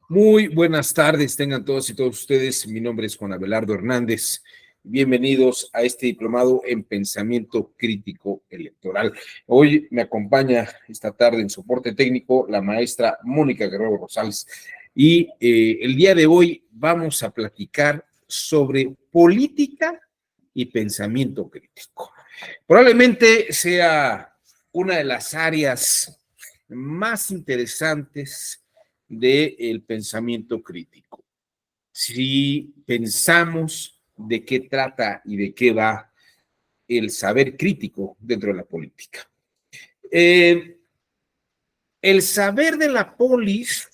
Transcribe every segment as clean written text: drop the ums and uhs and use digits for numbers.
Muy buenas tardes, tengan todos y todos ustedes. Mi nombre es Juan Abelardo Hernández. Bienvenidos a este diplomado en pensamiento crítico electoral. Hoy me acompaña esta tarde en soporte técnico la maestra Mónica Guerrero Rosales. Y el día de hoy vamos a platicar sobre política y pensamiento crítico. Probablemente sea una de las áreas más interesantes del pensamiento crítico. Si pensamos de qué trata y de qué va el saber crítico dentro de la política. El saber de la polis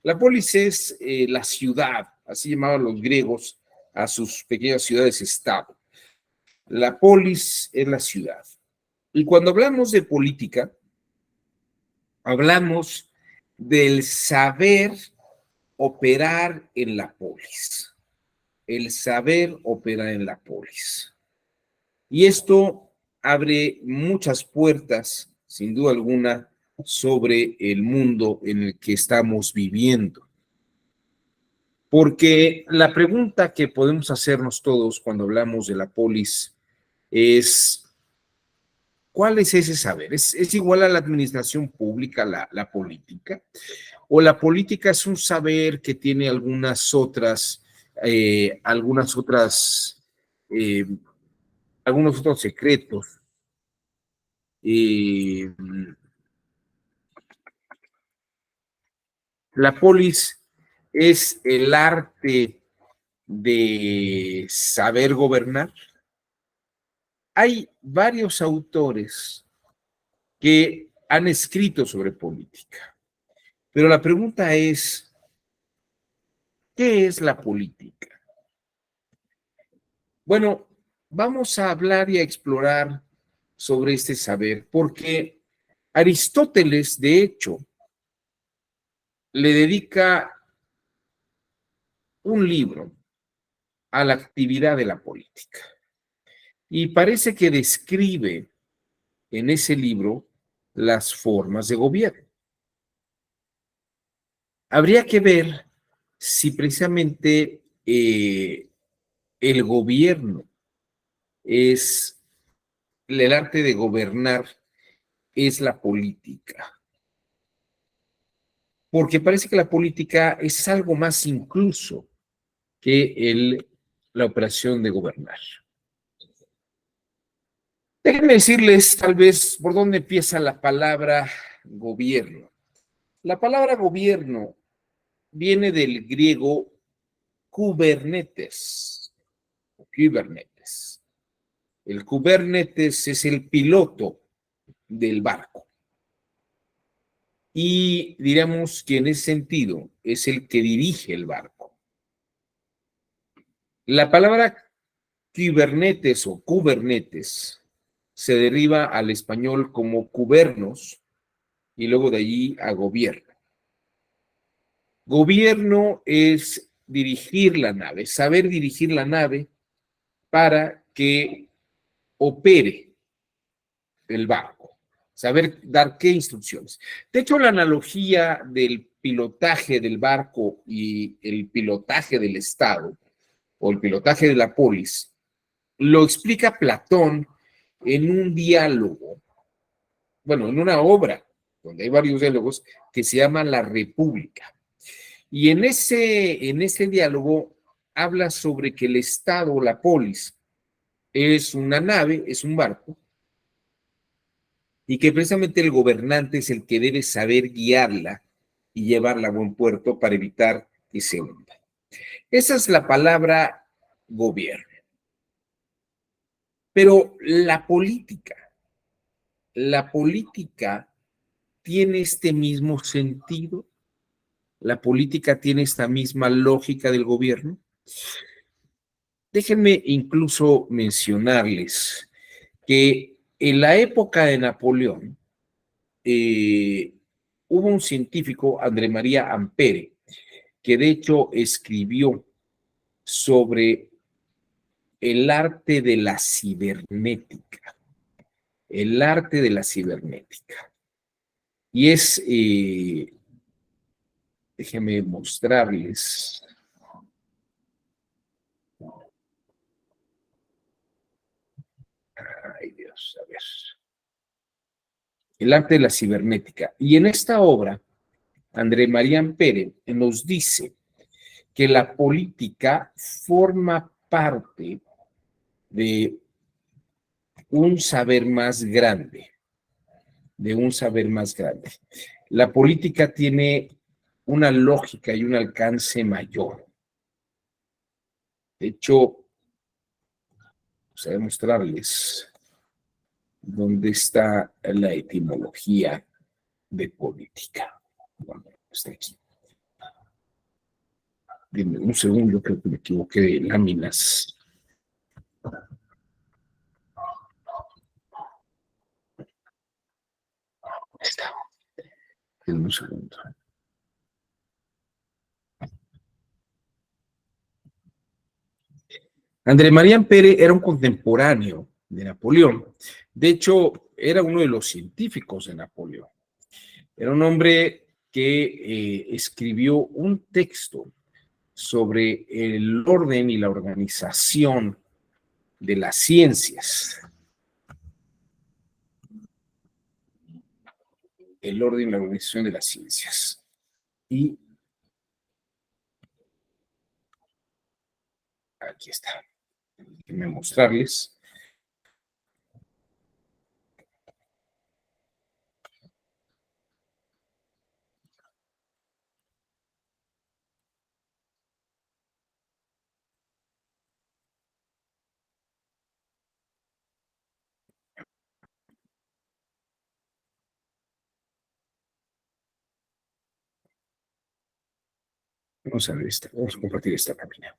es la ciudad, así llamaban los griegos a sus pequeñas ciudades-estado. La polis es la ciudad. Y cuando hablamos de política, hablamos del saber operar en la polis. El saber operar en la polis. Y esto abre muchas puertas, sin duda alguna, sobre el mundo en el que estamos viviendo. Porque la pregunta que podemos hacernos todos cuando hablamos de la polis es, ¿cuál es ese saber? ¿Es igual a la administración pública, la política? ¿O la política es un saber que tiene algunas otras eh, algunos otros secretos? Eh, la polis es el arte de saber gobernar. Hay varios autores que han escrito sobre política, pero la pregunta es, ¿qué es la política? Bueno, vamos a hablar y a explorar sobre este saber, porque Aristóteles, de hecho, le dedica un libro a la actividad de la política. Y parece que describe en ese libro las formas de gobierno. Habría que ver si precisamente el gobierno es el arte de gobernar, es la política. Porque parece que la política es algo más incluso que la operación de gobernar. Déjenme decirles tal vez por dónde empieza la palabra gobierno. La palabra gobierno viene del griego kubernetes. Kubernetes. El kubernetes es el piloto del barco. Y diríamos que en ese sentido es el que dirige el barco. La palabra Kubernetes o kubernetes se deriva al español como cubernos y luego de allí a gobierno. Gobierno es dirigir la nave, saber dirigir la nave para que opere el barco, saber dar qué instrucciones. De hecho, la analogía del pilotaje del barco y el pilotaje del Estado o el pilotaje de la polis lo explica Platón en un diálogo, bueno, en una obra donde hay varios diálogos que se llama La República. Y en ese diálogo habla sobre que el Estado o la polis es una nave, es un barco, y que precisamente el gobernante es el que debe saber guiarla y llevarla a buen puerto para evitar que se hunda. Esa es la palabra gobierno. Pero la política tiene este mismo sentido, la política tiene esta misma lógica del gobierno. Déjenme incluso mencionarles que en la época de Napoleón hubo un científico, André María Ampere, que de hecho escribió sobre el arte de la cibernética, el arte de la cibernética. Y es Déjenme mostrarles. Ay, Dios, a ver. El arte de la cibernética. Y en esta obra, André María Ampere nos dice que la política forma parte de un saber más grande, de un saber más grande. La política tiene una lógica y un alcance mayor. De hecho, vamos a demostrarles dónde está la etimología de política. Bueno, está aquí. Dime un segundo, creo que me equivoqué de láminas. Ahí está. Dime un segundo. André María Ampere era un contemporáneo de Napoleón. De hecho, era uno de los científicos de Napoleón. Era un hombre que escribió un texto sobre el orden y la organización de las ciencias. El orden y la organización de las ciencias. Y aquí está. Déjenme mostrarles. Vamos a ver esta, vamos a compartir esta página.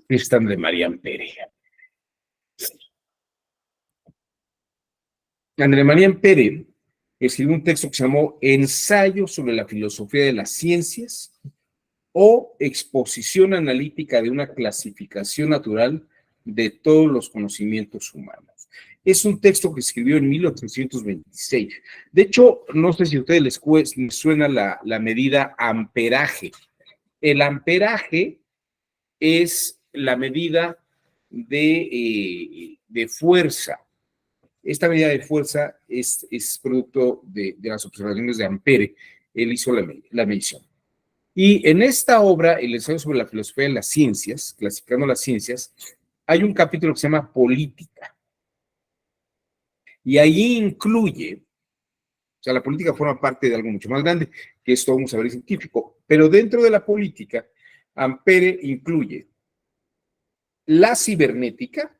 Están de María Ampere. André María Ampere escribió un texto que se llamó Ensayo sobre la filosofía de las ciencias o exposición analítica de una clasificación natural de todos los conocimientos humanos. Es un texto que escribió en 1826. De hecho, no sé si a ustedes les suena la medida amperaje. El amperaje es la medida de fuerza. Esta medida de fuerza es producto de las observaciones de Ampere. Él hizo la medición. Y en esta obra, el ensayo sobre la filosofía de las ciencias, clasificando las ciencias, hay un capítulo que se llama Política. Y ahí incluye, o sea, la política forma parte de algo mucho más grande, que es todo un saber científico, pero dentro de la política, Ampere incluye la cibernética,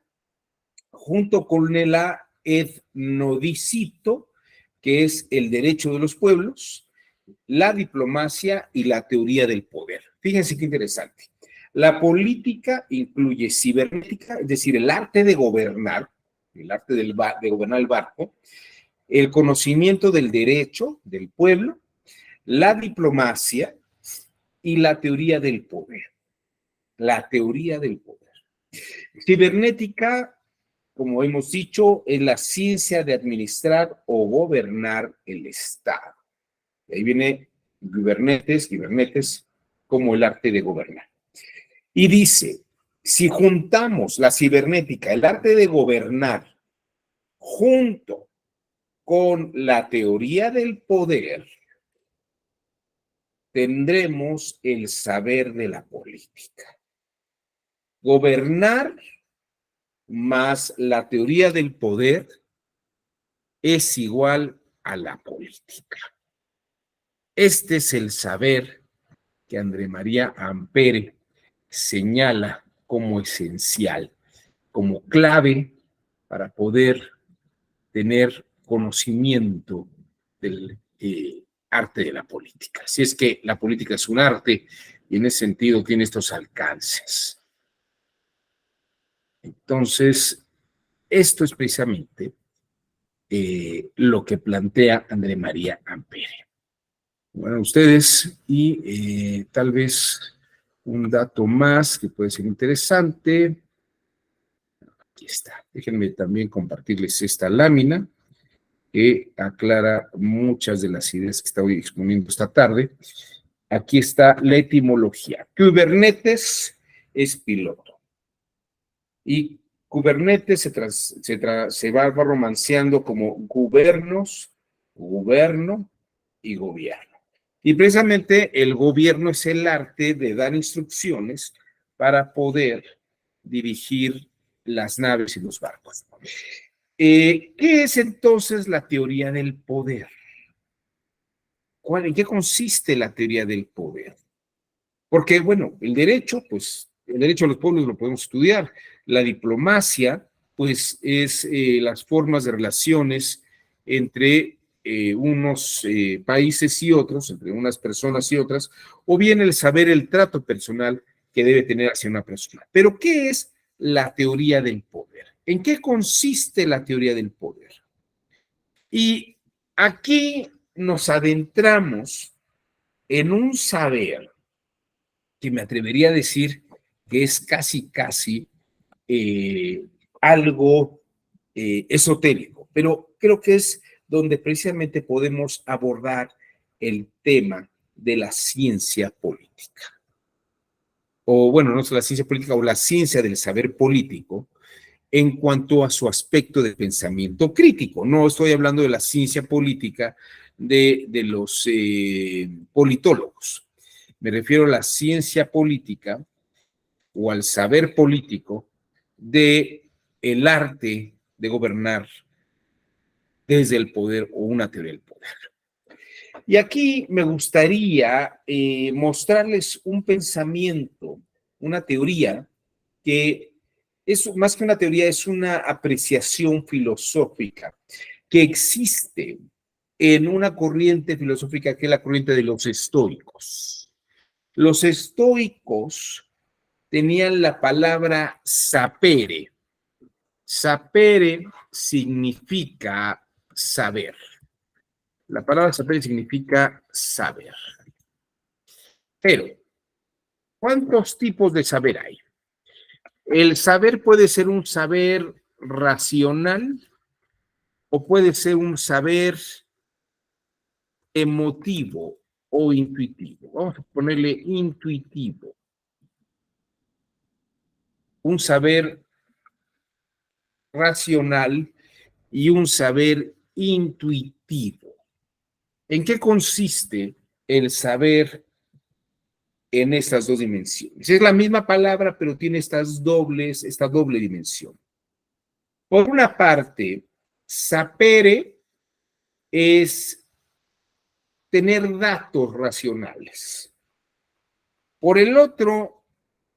junto con la etnodicito, que es el derecho de los pueblos, la diplomacia y la teoría del poder. Fíjense qué interesante. La política incluye cibernética, es decir, el arte de gobernar, el arte de gobernar el barco, el conocimiento del derecho del pueblo, la diplomacia y la teoría del poder. La teoría del poder. Cibernética, como hemos dicho, es la ciencia de administrar o gobernar el Estado. Y ahí viene Gibernetes, como el arte de gobernar. Y dice, si juntamos la cibernética, el arte de gobernar, junto con la teoría del poder, tendremos el saber de la política. Gobernar más la teoría del poder es igual a la política. Este es el saber que André María Ampere señala como esencial, como clave para poder tener conocimiento del arte de la política. Si es que la política es un arte y en ese sentido tiene estos alcances. Entonces, esto es precisamente lo que plantea André María Ampere. Bueno, ustedes y tal vez un dato más que puede ser interesante. Aquí está. Déjenme también compartirles esta lámina que aclara muchas de las ideas que estoy exponiendo esta tarde. Aquí está la etimología. Kubernetes es piloto. Y Kubernetes se va romanceando como gubernos, gobierno y gobierno. Y precisamente el gobierno es el arte de dar instrucciones para poder dirigir las naves y los barcos. ¿Qué es entonces la teoría del poder? ¿En qué consiste la teoría del poder? Porque, bueno, el derecho, pues, el derecho a los pueblos lo podemos estudiar. La diplomacia, pues, es las formas de relaciones entre unos países y otros, entre unas personas y otras, o bien el saber el trato personal que debe tener hacia una persona. Pero, ¿qué es la teoría del poder? ¿En qué consiste la teoría del poder? Y aquí nos adentramos en un saber que me atrevería a decir que es casi eh, algo esotérico, pero creo que es donde precisamente podemos abordar el tema de la ciencia política. O bueno, no es la ciencia política, o la ciencia del saber político, en cuanto a su aspecto de pensamiento crítico. No estoy hablando de la ciencia política de los politólogos. Me refiero a la ciencia política o al saber político de el arte de gobernar desde el poder o una teoría del poder. Y aquí me gustaría mostrarles un pensamiento, una teoría que es más que una teoría, es una apreciación filosófica que existe en una corriente filosófica que es la corriente de los estoicos. Los estoicos tenían la palabra sapere. Sapere significa saber. La palabra sapere significa saber. Pero, ¿cuántos tipos de saber hay? El saber puede ser un saber racional o puede ser un saber emotivo o intuitivo. Vamos a ponerle intuitivo. Un saber racional y un saber intuitivo. ¿En qué consiste el saber en estas dos dimensiones? Es la misma palabra, pero tiene esta doble dimensión. Por una parte, sapere es tener datos racionales. Por el otro,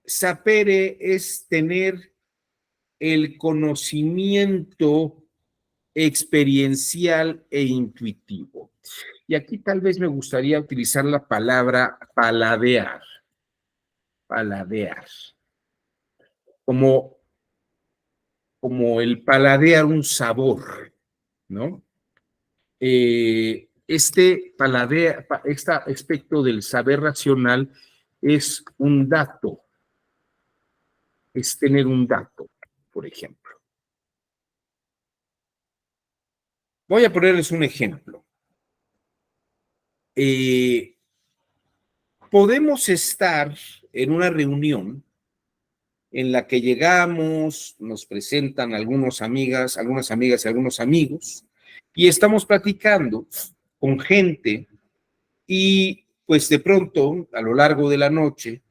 sapere es tener el conocimiento experiencial e intuitivo. Y aquí tal vez me gustaría utilizar la palabra paladear. Paladear. Como el paladear un sabor, ¿no? Este aspecto del saber racional es un dato, es tener un dato, por ejemplo. Voy a ponerles un ejemplo. Podemos estar en una reunión en la que llegamos, nos presentan algunas amigas y algunos amigos, y estamos platicando con gente y pues de pronto, a lo largo de la noche,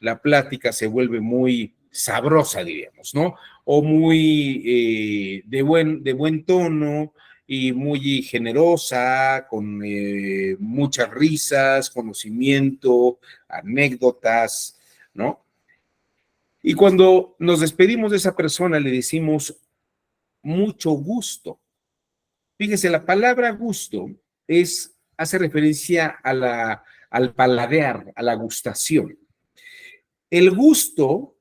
la plática se vuelve muy sabrosa, diríamos, ¿no? O muy de buen tono y muy generosa, con muchas risas, conocimiento, anécdotas, ¿no? Y cuando nos despedimos de esa persona, le decimos mucho gusto. Fíjese, la palabra gusto hace referencia al paladear, a la gustación. El gusto,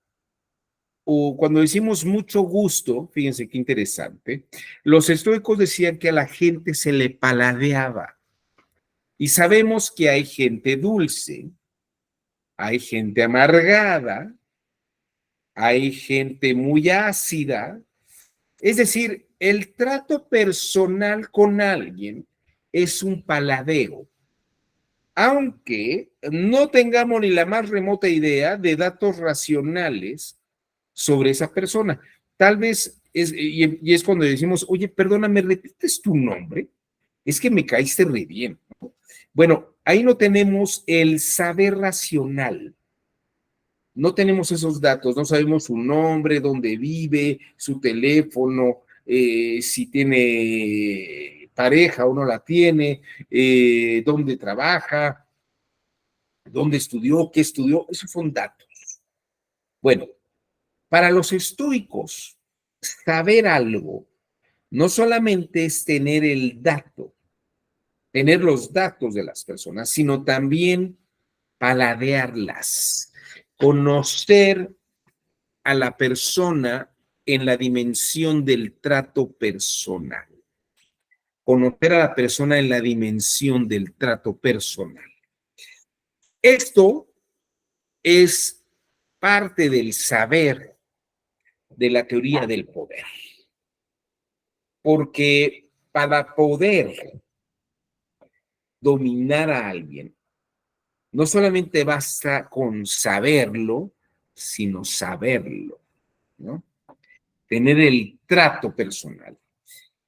o cuando decimos mucho gusto, fíjense qué interesante, los estoicos decían que a la gente se le paladeaba. Y sabemos que hay gente dulce, hay gente amargada, hay gente muy ácida Es decir, el trato personal con alguien es un paladeo, aunque no tengamos ni la más remota idea de datos racionales sobre esa persona. Tal vez y es cuando decimos, oye, perdóname, ¿repites tu nombre? Es que me caíste re bien. Bueno, ahí no tenemos el saber racional. No tenemos esos datos, no sabemos su nombre, dónde vive, su teléfono, si tiene pareja o no la tiene, dónde trabaja, dónde estudió, qué estudió, esos son datos. Bueno, para los estoicos, saber algo no solamente es tener el dato, tener los datos de las personas, sino también paladearlas, conocer a la persona en la dimensión del trato personal, conocer a la persona en la dimensión del trato personal. Esto es parte del saber de la teoría del poder, porque para poder dominar a alguien, no solamente basta con saberlo, sino saberlo, ¿no? Tener el trato personal.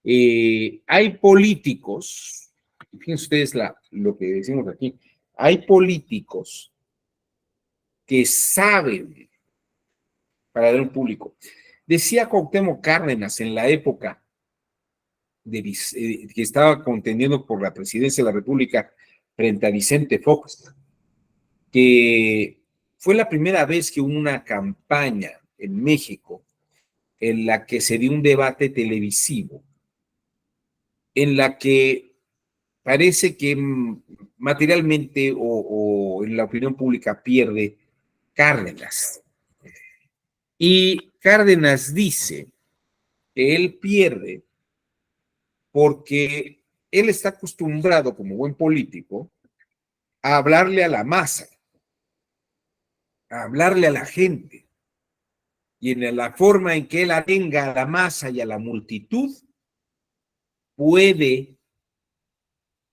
Hay políticos, fíjense ustedes lo que decimos aquí, hay políticos que saben para dar un público. Decía Cuauhtémoc Cárdenas en la época que estaba contendiendo por la presidencia de la República frente a Vicente Fox, que fue la primera vez que hubo una campaña en México en la que se dio un debate televisivo, en la que parece que materialmente o en la opinión pública pierde Cárdenas. Y Cárdenas dice que él pierde porque él está acostumbrado como buen político a hablarle a la masa, a hablarle a la gente. Y en la forma en que él atenga a la masa y a la multitud, puede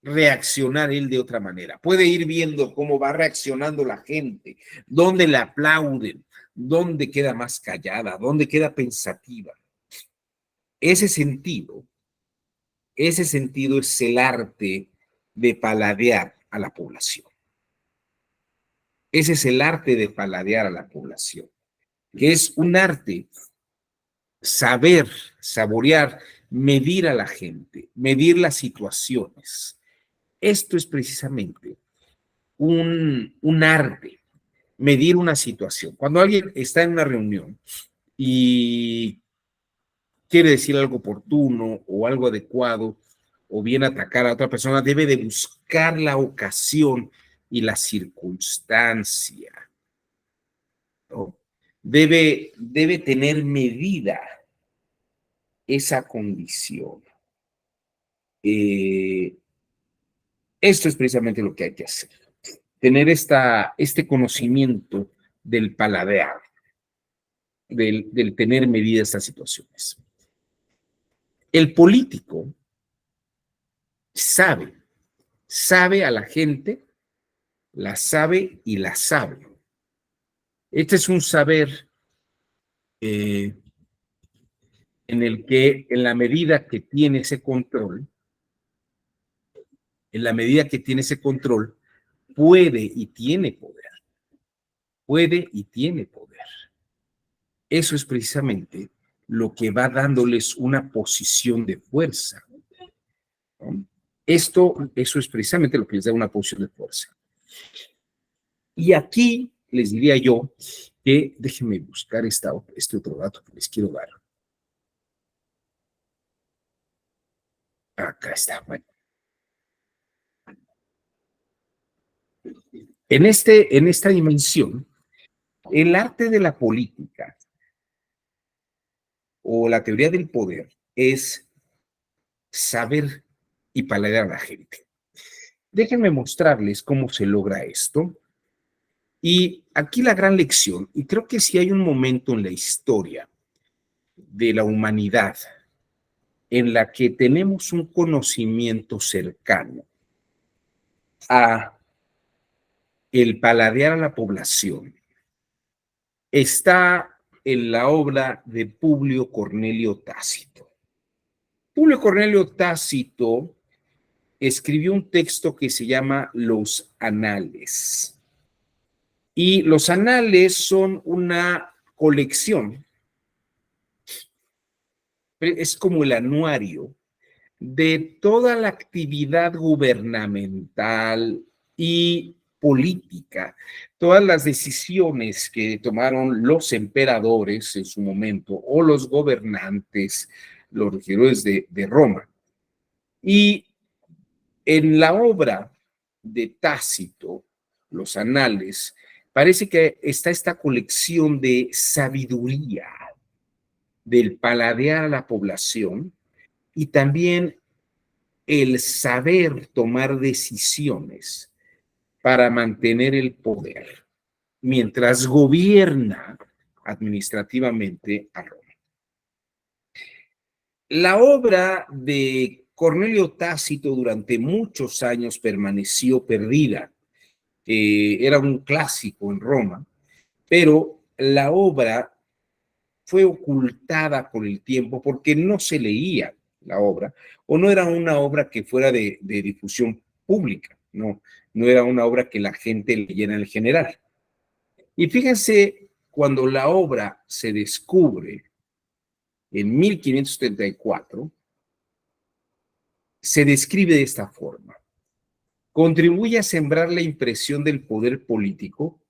reaccionar él de otra manera. Puede ir viendo cómo va reaccionando la gente, dónde le aplauden, dónde queda más callada, dónde queda pensativa. Ese sentido es el arte de paladear a la población. Ese es el arte de paladear a la población, que es un arte saber, saborear, medir a la gente, medir las situaciones. Esto es precisamente un arte, medir una situación. Cuando alguien está en una reunión y quiere decir algo oportuno o algo adecuado o bien atacar a otra persona, debe de buscar la ocasión y la circunstancia, ¿no? Debe tener medida esa condición. Esto es precisamente lo que hay que hacer. Tener este conocimiento del paladear, del tener medida estas situaciones. El político sabe a la gente, la sabe y la sabe. Este es un saber en el que en la medida que tiene ese control, puede y tiene poder. Puede y tiene poder. Eso es precisamente lo que va dándoles una posición de fuerza, ¿no? Eso es precisamente lo que les da una posición de fuerza. Y aquí les diría yo que déjenme buscar este otro dato que les quiero dar. Acá está. Bueno. En esta dimensión, el arte de la política o la teoría del poder es saber y paladear a la gente. Déjenme mostrarles cómo se logra esto. Y aquí la gran lección, y creo que si hay un momento en la historia de la humanidad en la que tenemos un conocimiento cercano a el paladear a la población está en la obra de Publio Cornelio Tácito. Publio Cornelio Tácito escribió un texto que se llama Los Anales. Y los anales son una colección, es como el anuario de toda la actividad gubernamental y política, todas las decisiones que tomaron los emperadores en su momento o los gobernantes, los regidores de Roma. Y en la obra de Tácito, Los Anales, parece que está esta colección de sabiduría del paladear a la población y también el saber tomar decisiones para mantener el poder mientras gobierna administrativamente a Roma. La obra de Cornelio Tácito durante muchos años permaneció perdida. Era un clásico en Roma, pero la obra fue ocultada con el tiempo porque no se leía la obra o no era una obra que fuera de difusión pública, no era una obra que la gente leyera en general. Y fíjense, cuando la obra se descubre en 1534, se describe de esta forma: contribuye a sembrar la impresión del poder político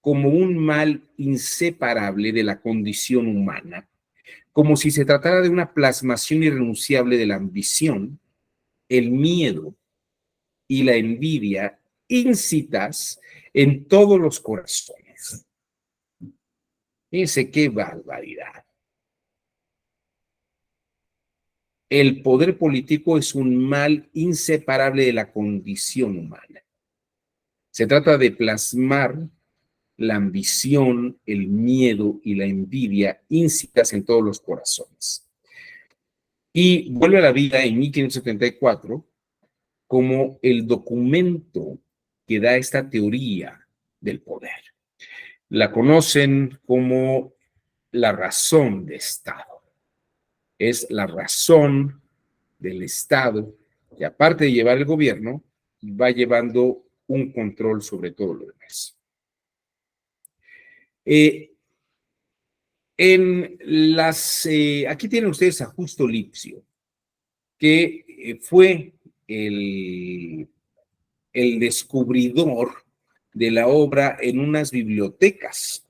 como un mal inseparable de la condición humana, como si se tratara de una plasmación irrenunciable de la ambición, el miedo y la envidia íncitas en todos los corazones. Fíjense qué barbaridad. El poder político es un mal inseparable de la condición humana. Se trata de plasmar la ambición, el miedo y la envidia íncitas en todos los corazones. Y vuelve a la vida en 1574 como el documento que da esta teoría del poder. La conocen como la razón de Estado. Es la razón del Estado que, aparte de llevar el gobierno, va llevando un control sobre todo lo demás. Aquí tienen ustedes a Justo Lipsio, que fue el descubridor de la obra en unas bibliotecas.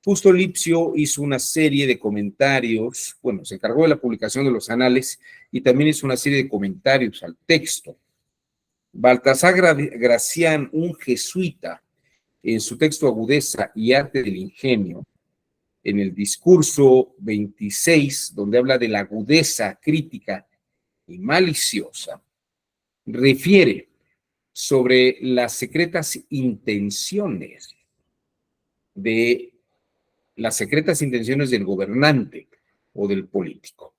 Justo Lipsio hizo una serie de comentarios, bueno, se encargó de la publicación de los anales y también hizo una serie de comentarios al texto. Baltasar Gracián, un jesuita, en su texto Agudeza y Arte del Ingenio, en el discurso 26, donde habla de la agudeza crítica y maliciosa, refiere sobre las secretas intenciones del gobernante o del político.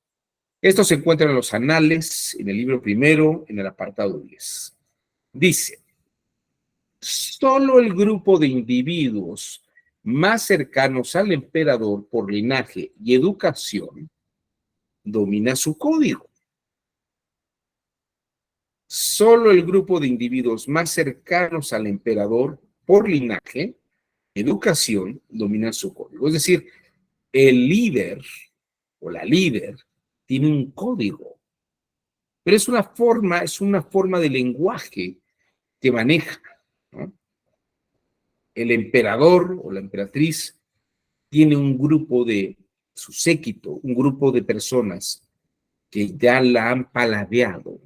Esto se encuentra en los anales, en el libro primero, en el apartado 10. Dice: solo el grupo de individuos más cercanos al emperador por linaje y educación domina su código. Solo el grupo de individuos más cercanos al emperador por linaje, educación, domina su código. Es decir, el líder o la líder tiene un código, pero es una forma de lenguaje que maneja, ¿no? El emperador o la emperatriz tiene un grupo de su séquito, un grupo de personas que ya la han paladeado,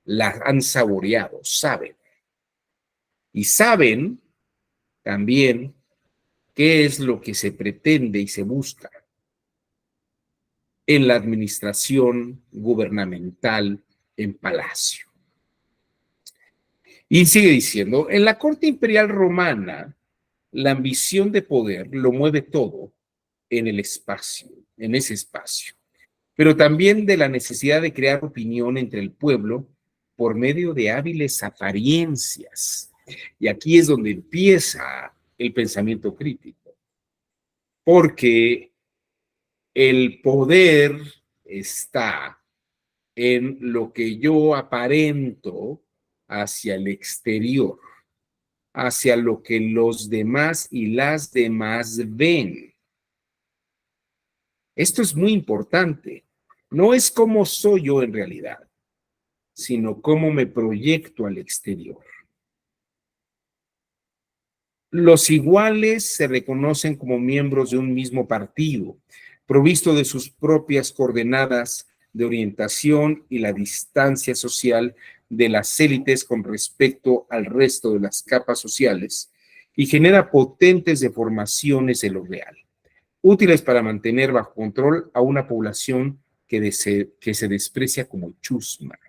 la han saboreado, saben. Y saben también qué es lo que se pretende y se busca en la administración gubernamental en palacio. Y sigue diciendo: en la corte imperial romana, la ambición de poder lo mueve todo en el espacio, en ese espacio, pero también de la necesidad de crear opinión entre el pueblo por medio de hábiles apariencias. Y aquí es donde empieza el pensamiento crítico, porque el poder está en lo que yo aparento hacia el exterior, hacia lo que los demás y las demás ven. Esto es muy importante. No es cómo soy yo en realidad, sino cómo me proyecto al exterior. Los iguales se reconocen como miembros de un mismo partido, provisto de sus propias coordenadas de orientación y la distancia social de las élites con respecto al resto de las capas sociales, y genera potentes deformaciones de lo real, útiles para mantener bajo control a una población que se desprecia como chusma.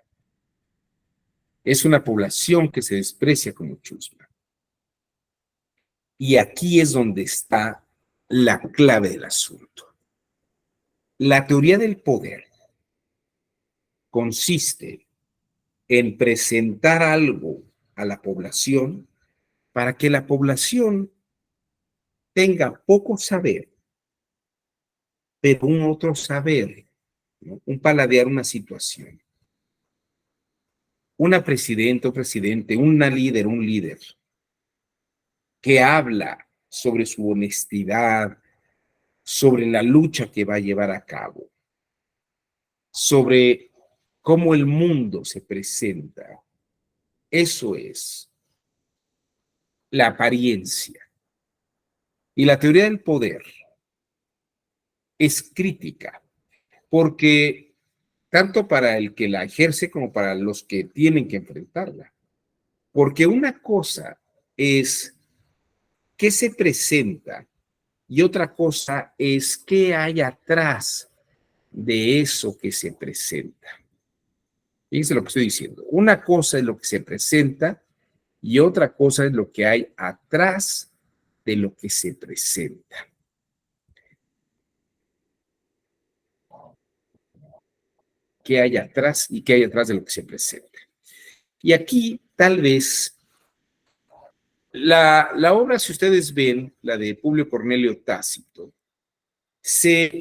Es una población que se desprecia como chusma. Y aquí es donde está la clave del asunto. La teoría del poder consiste en presentar algo a la población para que la población tenga poco saber, pero un otro saber, ¿no? Un paladear una situación. Una presidenta o presidente, una líder, un líder, que habla sobre su honestidad, sobre la lucha que va a llevar a cabo, sobre cómo el mundo se presenta. Eso es la apariencia. Y la teoría del poder es crítica, porque tanto para el que la ejerce como para los que tienen que enfrentarla. Porque una cosa es qué se presenta y otra cosa es qué hay atrás de eso que se presenta. Fíjense lo que estoy diciendo. Una cosa es lo que se presenta y otra cosa es lo que hay atrás de lo que se presenta. ¿Qué hay atrás y qué hay atrás de lo que se presenta? Y aquí tal vez la obra, si ustedes ven, la de Publio Cornelio Tácito, se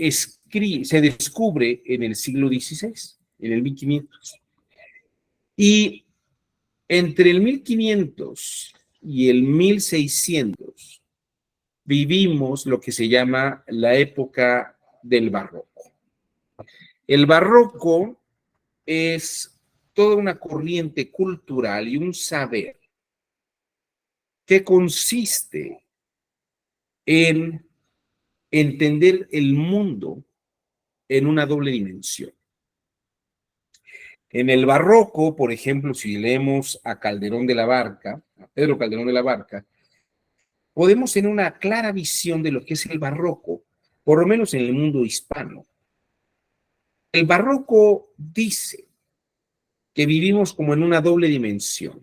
descubre en el siglo XVI, en el 1500. Y entre el 1500 y el 1600 vivimos lo que se llama la época del barroco. El barroco es toda una corriente cultural y un saber que consiste en entender el mundo en una doble dimensión. En el barroco, por ejemplo, si leemos a Calderón de la Barca, a Pedro Calderón de la Barca, podemos tener una clara visión de lo que es el barroco, por lo menos en el mundo hispano. El barroco dice que vivimos como en una doble dimensión.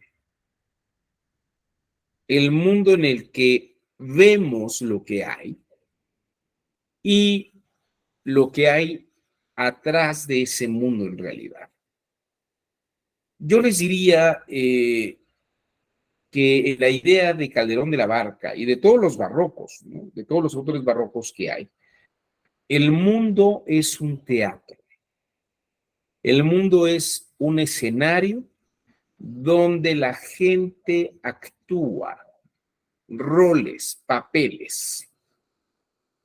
El mundo en el que vemos lo que hay y lo que hay atrás de ese mundo en realidad. Yo les diría que la idea de Calderón de la Barca y de todos los barrocos, ¿no? De todos los autores barrocos que hay, el mundo es un teatro. El mundo es un escenario donde la gente actúa roles, papeles.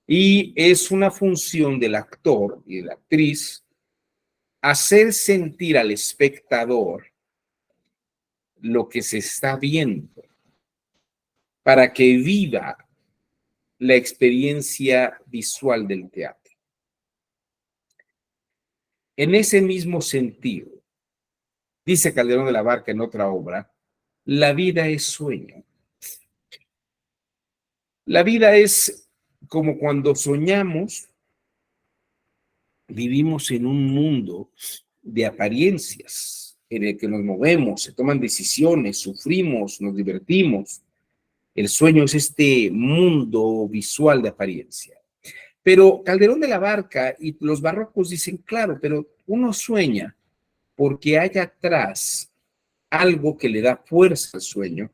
Y es una función del actor y de la actriz hacer sentir al espectador lo que se está viendo para que viva la experiencia visual del teatro. En ese mismo sentido, dice Calderón de la Barca en otra obra, la vida es sueño. La vida es como cuando soñamos, vivimos en un mundo de apariencias en el que nos movemos, se toman decisiones, sufrimos, nos divertimos. El sueño es este mundo visual de apariencia. Pero Calderón de la Barca y los barrocos dicen, claro, pero uno sueña porque hay atrás algo que le da fuerza al sueño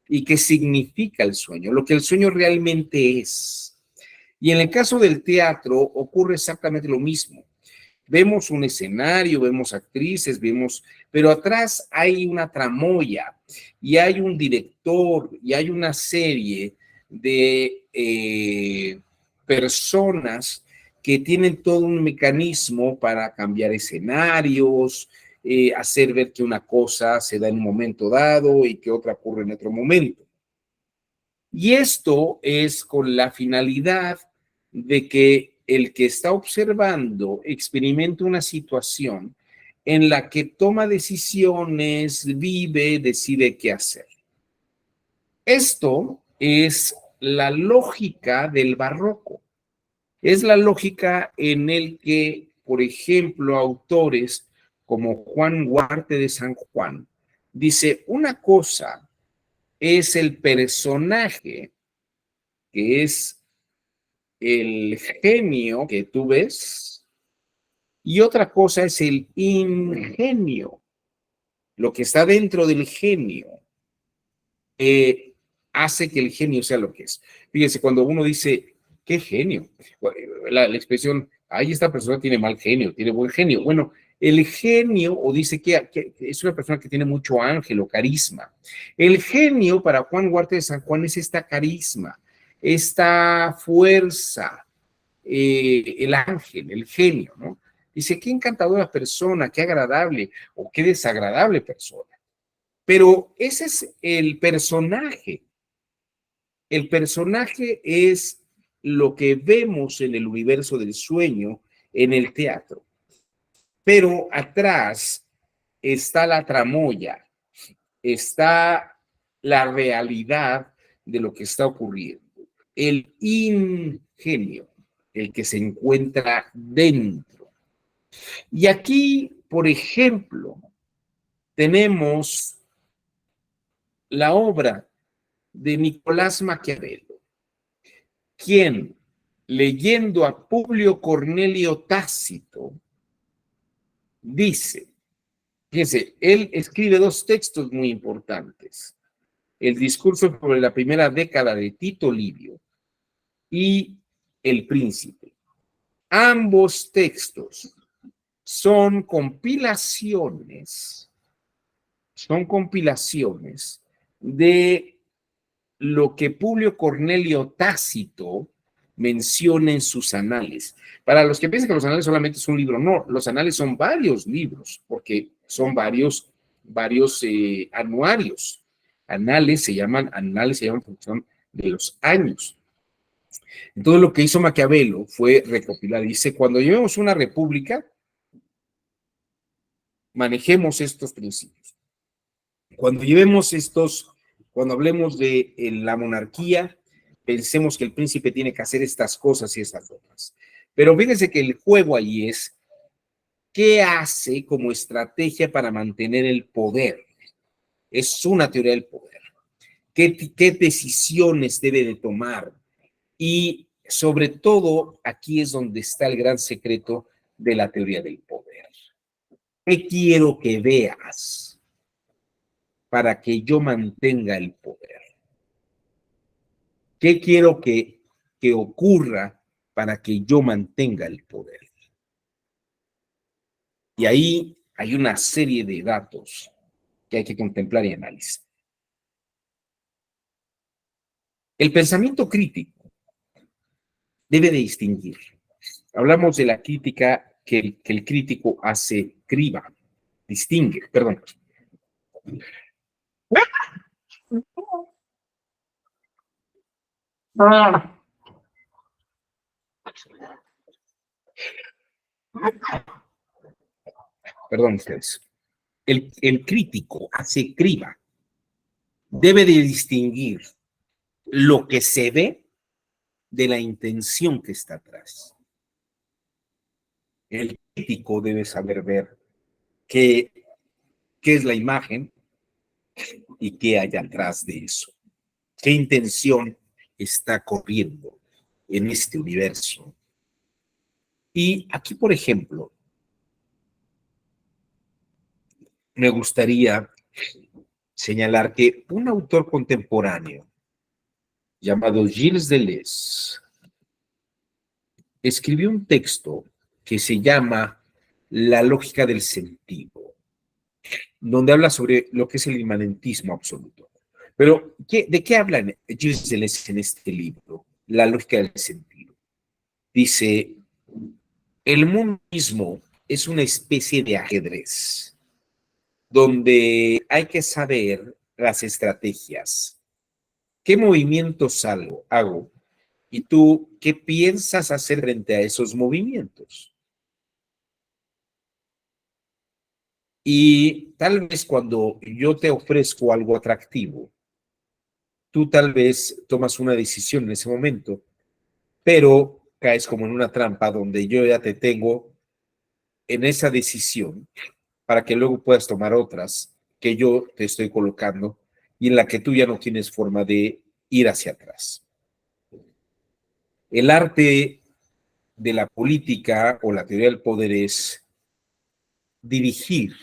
y que significa el sueño, lo que el sueño realmente es. Y en el caso del teatro ocurre exactamente lo mismo. Vemos un escenario, vemos actrices, pero atrás hay una tramoya y hay un director y hay una serie de personas que tienen todo un mecanismo para cambiar escenarios, hacer ver que una cosa se da en un momento dado y que otra ocurre en otro momento. Y esto es con la finalidad de que el que está observando experimente una situación en la que toma decisiones, vive, decide qué hacer. Esto es la lógica del barroco. Es la lógica en el que, por ejemplo, autores como Juan Huarte de San Juan dice, una cosa es el personaje, que es el genio que tú ves, y otra cosa es el ingenio, lo que está dentro del genio, hace que el genio sea lo que es. Fíjense, cuando uno dice, qué genio, la expresión, ay, esta persona tiene mal genio, tiene buen genio. Bueno, el genio, o dice que es una persona que tiene mucho ángel o carisma. El genio para Juan Huarte de San Juan es esta carisma, esta fuerza, el ángel, el genio, ¿no? Dice, qué encantadora persona, qué agradable o qué desagradable persona. Pero ese es el personaje. El personaje es lo que vemos en el universo del sueño en el teatro. Pero atrás está la tramoya, está la realidad de lo que está ocurriendo. El ingenio, el que se encuentra dentro. Y aquí, por ejemplo, tenemos la obra de Nicolás Maquiavelo, quien, leyendo a Publio Cornelio Tácito, dice, fíjense, él escribe dos textos muy importantes, el discurso sobre la primera década de Tito Livio y El Príncipe. Ambos textos son compilaciones de lo que Publio Cornelio Tácito menciona en sus anales. Para los que piensan que los anales solamente es un libro, no, los anales son varios libros, porque son varios anuarios. Anales se llaman porque son de los años. Entonces lo que hizo Maquiavelo fue recopilar, dice, cuando llevemos una república, manejemos estos principios. Cuando hablemos de la monarquía, pensemos que el príncipe tiene que hacer estas cosas y estas otras. Pero fíjense que el juego ahí es, ¿qué hace como estrategia para mantener el poder? Es una teoría del poder. ¿Qué decisiones debe de tomar? Y sobre todo, aquí es donde está el gran secreto de la teoría del poder. ¿Qué quiero que veas para que yo mantenga el poder? ¿Qué quiero que ocurra para que yo mantenga el poder? Y ahí hay una serie de datos que hay que contemplar y analizar. El pensamiento crítico debe de distinguir. Hablamos de la crítica que el crítico hace criba, distingue, perdón. Perdón ustedes. El crítico hace criba, debe de distinguir lo que se ve de la intención que está atrás. El crítico debe saber ver qué es la imagen y qué hay atrás de eso. ¿Qué intención está corriendo en este universo Y aquí, por ejemplo, me gustaría señalar que un autor contemporáneo llamado Gilles Deleuze escribió un texto que se llama La lógica del sentido, donde habla sobre lo que es el inmanentismo absoluto. Pero, ¿de qué habla Gilles Deleuze en este libro? La lógica del sentido. Dice, el mundo mismo es una especie de ajedrez, donde hay que saber las estrategias. ¿Qué movimientos hago? ¿Y tú qué piensas hacer frente a esos movimientos? Y tal vez cuando yo te ofrezco algo atractivo, tú tal vez tomas una decisión en ese momento, pero caes como en una trampa donde yo ya te tengo en esa decisión para que luego puedas tomar otras que yo te estoy colocando y en la que tú ya no tienes forma de ir hacia atrás. El arte de la política o la teoría del poder es dirigir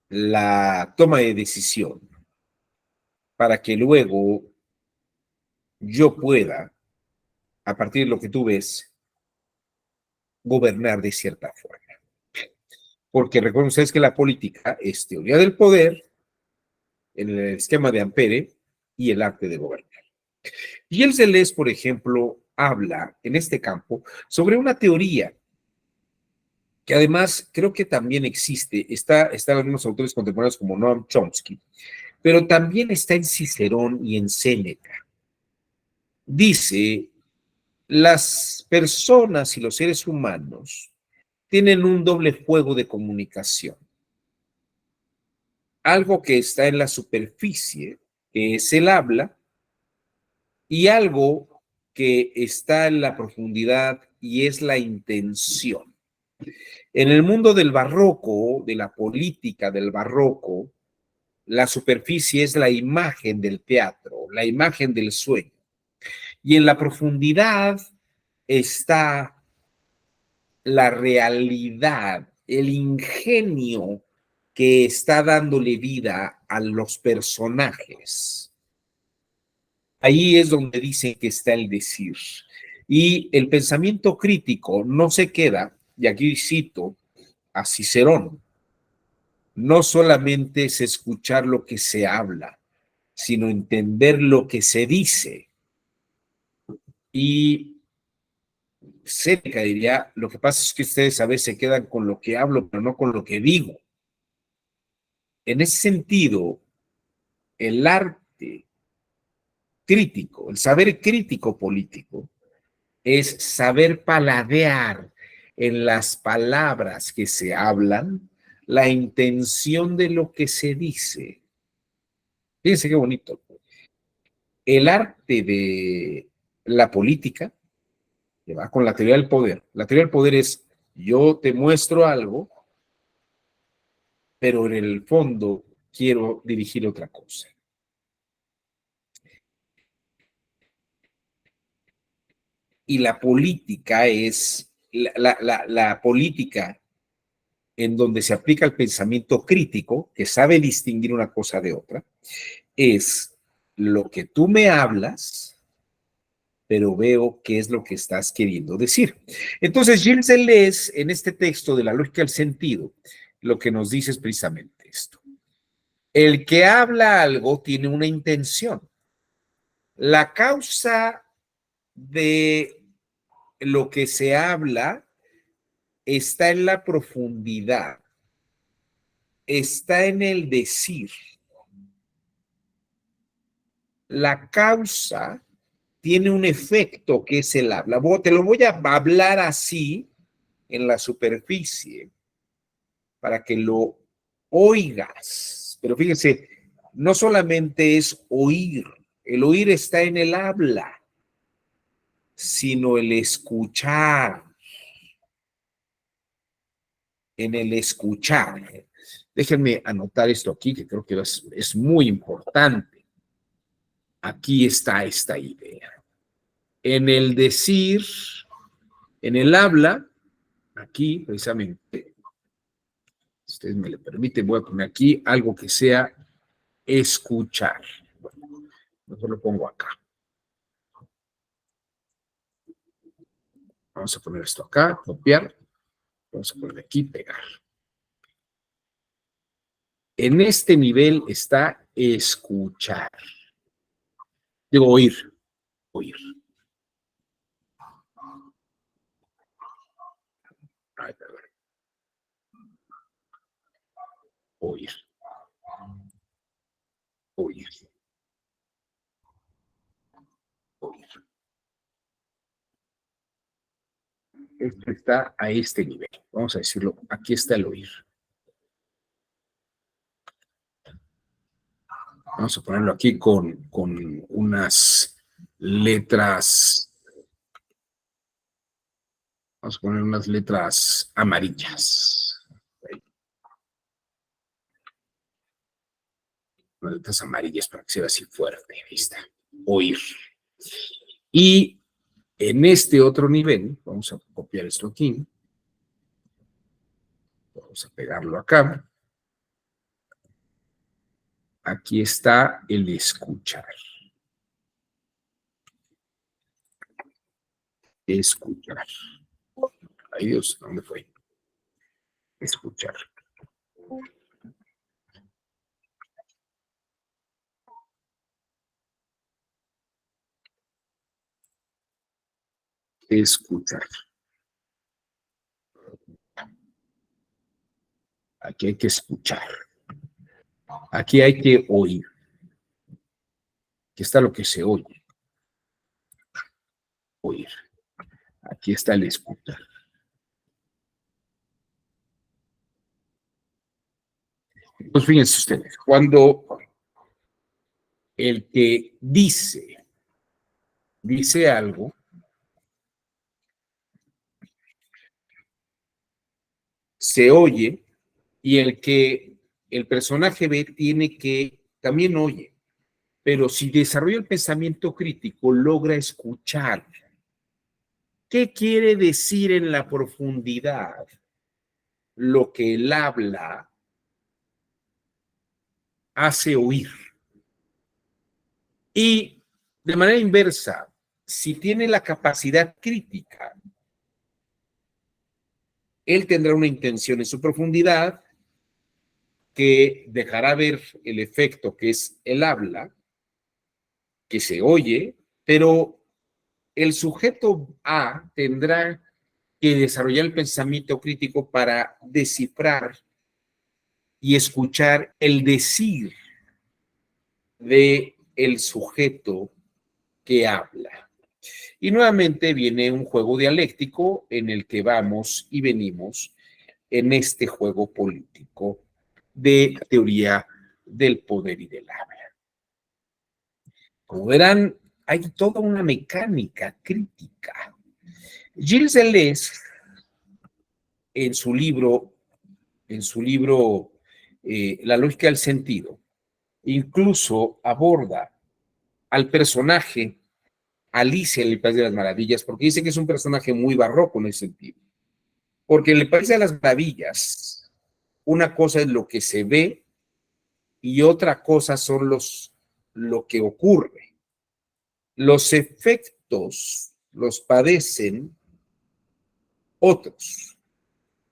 la toma de decisión para que luego yo pueda, a partir de lo que tú ves, gobernar de cierta forma. Porque recuerden ustedes que la política es teoría del poder, en el esquema de Ampere, y el arte de gobernar. Gilles Deleuze, por ejemplo, habla en este campo sobre una teoría que además creo que también existe, están algunos autores contemporáneos como Noam Chomsky, pero también está en Cicerón y en Séneca. Dice, las personas y los seres humanos tienen un doble fuego de comunicación. Algo que está en la superficie, que es el habla, y algo que está en la profundidad y es la intención. En el mundo del barroco, de la política del barroco, la superficie es la imagen del teatro, la imagen del sueño. Y en la profundidad está la realidad, el ingenio que está dándole vida a los personajes. Ahí es donde dicen que está el decir. Y el pensamiento crítico no se queda, y aquí cito a Cicerón, no solamente es escuchar lo que se habla, sino entender lo que se dice. Y Séneca diría, lo que pasa es que ustedes a veces se quedan con lo que hablo, pero no con lo que digo. En ese sentido, el arte crítico, el saber crítico político, es saber paladear en las palabras que se hablan la intención de lo que se dice. Fíjense qué bonito. El arte de la política, que va con la teoría del poder. La teoría del poder es, yo te muestro algo, pero en el fondo quiero dirigir otra cosa. Y la política es, la política en donde se aplica el pensamiento crítico, que sabe distinguir una cosa de otra, es lo que tú me hablas, pero veo qué es lo que estás queriendo decir. Entonces, Gilles Deleuze, en este texto de la lógica del sentido, lo que nos dice es precisamente esto. El que habla algo tiene una intención. La causa de lo que se habla está en la profundidad, está en el decir. La causa tiene un efecto que es el habla. Te lo voy a hablar así en la superficie para que lo oigas. Pero fíjense, no solamente es oír, el oír está en el habla, sino el escuchar, en el escuchar. Déjenme anotar esto aquí, que creo que es muy importante. Aquí está esta idea. En el decir, en el habla, aquí, precisamente, si ustedes me lo permiten, voy a poner aquí algo que sea escuchar. Bueno, mejor lo pongo acá. Vamos a poner esto acá, copiar. Vamos a poner aquí, pegar. En este nivel está escuchar. Digo, oír. Oír. Ay, perdón. Oír. Oír. Oír. Esto está a este nivel. Vamos a decirlo, aquí está el oír. Vamos a ponerlo aquí con unas letras. Vamos a poner unas letras amarillas. Unas letras amarillas para que sea así fuerte. Ahí está. Oír. Y en este otro nivel, vamos a copiar esto aquí. Vamos a pegarlo acá. Aquí está el escuchar. Escuchar. Ay Dios, ¿dónde fue? Escuchar. Escuchar. Aquí hay que escuchar. Aquí hay que oír. Aquí está lo que se oye. Oír. Aquí está el escuchar. Pues fíjense ustedes, cuando el que dice algo, se oye, y el que el personaje ve tiene que también oye, pero si desarrolla el pensamiento crítico, logra escuchar. ¿Qué quiere decir en la profundidad lo que él habla hace oír? Y de manera inversa, si tiene la capacidad crítica, él tendrá una intención en su profundidad que dejará ver el efecto que es el habla, que se oye, pero el sujeto A tendrá que desarrollar el pensamiento crítico para descifrar y escuchar el decir de el sujeto que habla. Y nuevamente viene un juego dialéctico en el que vamos y venimos en este juego político de teoría del poder y del habla. Como verán, hay toda una mecánica crítica. Gilles Deleuze, en su libro, La lógica del sentido, incluso aborda al personaje Alicia en el País de las Maravillas, porque dice que es un personaje muy barroco en ese sentido. Porque en el País de las Maravillas, una cosa es lo que se ve y otra cosa son lo que ocurre. Los efectos los padecen otros,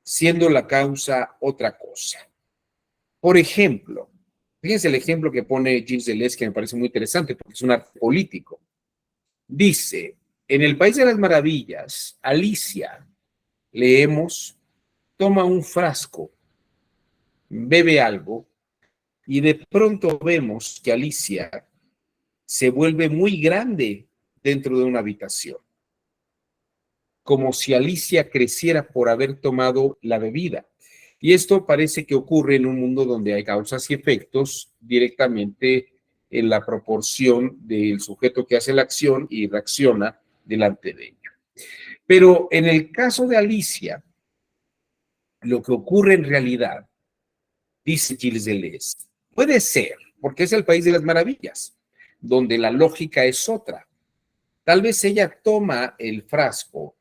siendo la causa otra cosa. Por ejemplo, fíjense el ejemplo que pone Gilles Deleuze, que me parece muy interesante porque es un arte político. Dice, en el País de las Maravillas, Alicia, leemos, toma un frasco, bebe algo y de pronto vemos que Alicia se vuelve muy grande dentro de una habitación, como si Alicia creciera por haber tomado la bebida. Y esto parece que ocurre en un mundo donde hay causas y efectos directamente en la proporción del sujeto que hace la acción y reacciona delante de ello. Pero en el caso de Alicia, lo que ocurre en realidad, dice Gilles Deleuze, puede ser, porque es el país de las maravillas, donde la lógica es otra. Tal vez ella toma el frasco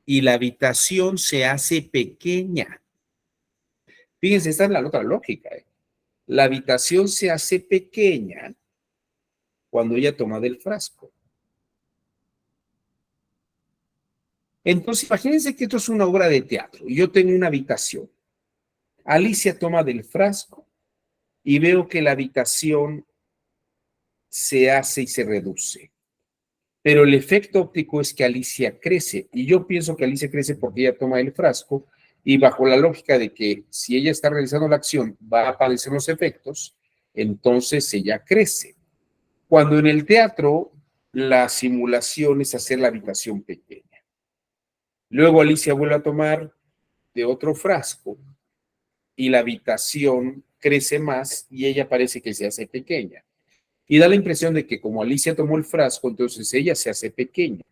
y la habitación se hace pequeña. Fíjense, esta es la otra lógica. La habitación se hace pequeña cuando ella toma del frasco. Entonces, imagínense que esto es una obra de teatro y yo tengo una habitación. Alicia toma del frasco y veo que la habitación se hace y se reduce. Pero el efecto óptico es que Alicia crece y yo pienso que Alicia crece porque ella toma el frasco y bajo la lógica de que si ella está realizando la acción va a aparecer los efectos, entonces ella crece. Cuando en el teatro la simulación es hacer la habitación pequeña. Luego Alicia vuelve a tomar de otro frasco y la habitación crece más y ella parece que se hace pequeña. Y da la impresión de que como Alicia tomó el frasco, entonces ella se hace pequeña.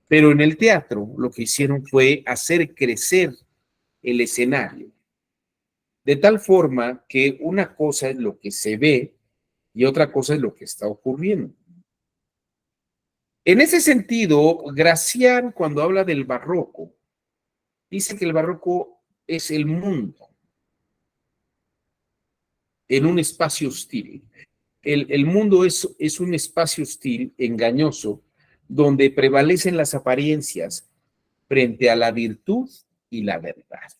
Pero en el teatro lo que hicieron fue hacer crecer el escenario, de tal forma que una cosa es lo que se ve y otra cosa es lo que está ocurriendo. En ese sentido, Gracián, cuando habla del barroco, dice que el barroco es el mundo en un espacio hostil. El mundo es un espacio hostil, engañoso, donde prevalecen las apariencias frente a la virtud y la verdad.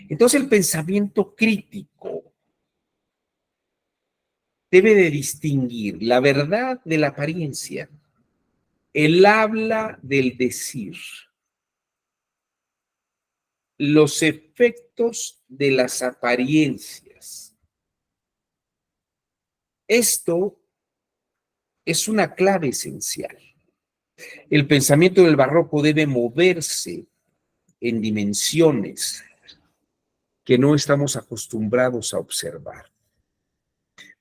Entonces el pensamiento crítico debe de distinguir la verdad de la apariencia, el habla del decir, los efectos de las apariencias. Esto es una clave esencial. El pensamiento del barroco debe moverse en dimensiones que no estamos acostumbrados a observar,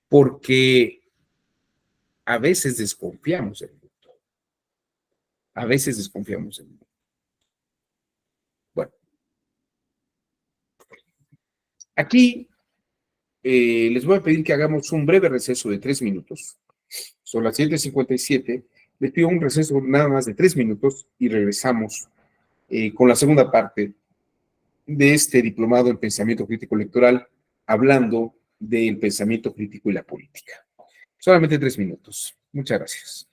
porque a veces desconfiamos del mundo, a veces desconfiamos del mundo. Bueno, aquí les voy a pedir que hagamos un breve receso de 3 minutos. Son las 7:57. Les pido un receso nada más de 3 minutos y regresamos con la segunda parte de este diplomado en pensamiento crítico electoral, hablando del pensamiento crítico y la política. Solamente 3 minutos. Muchas gracias.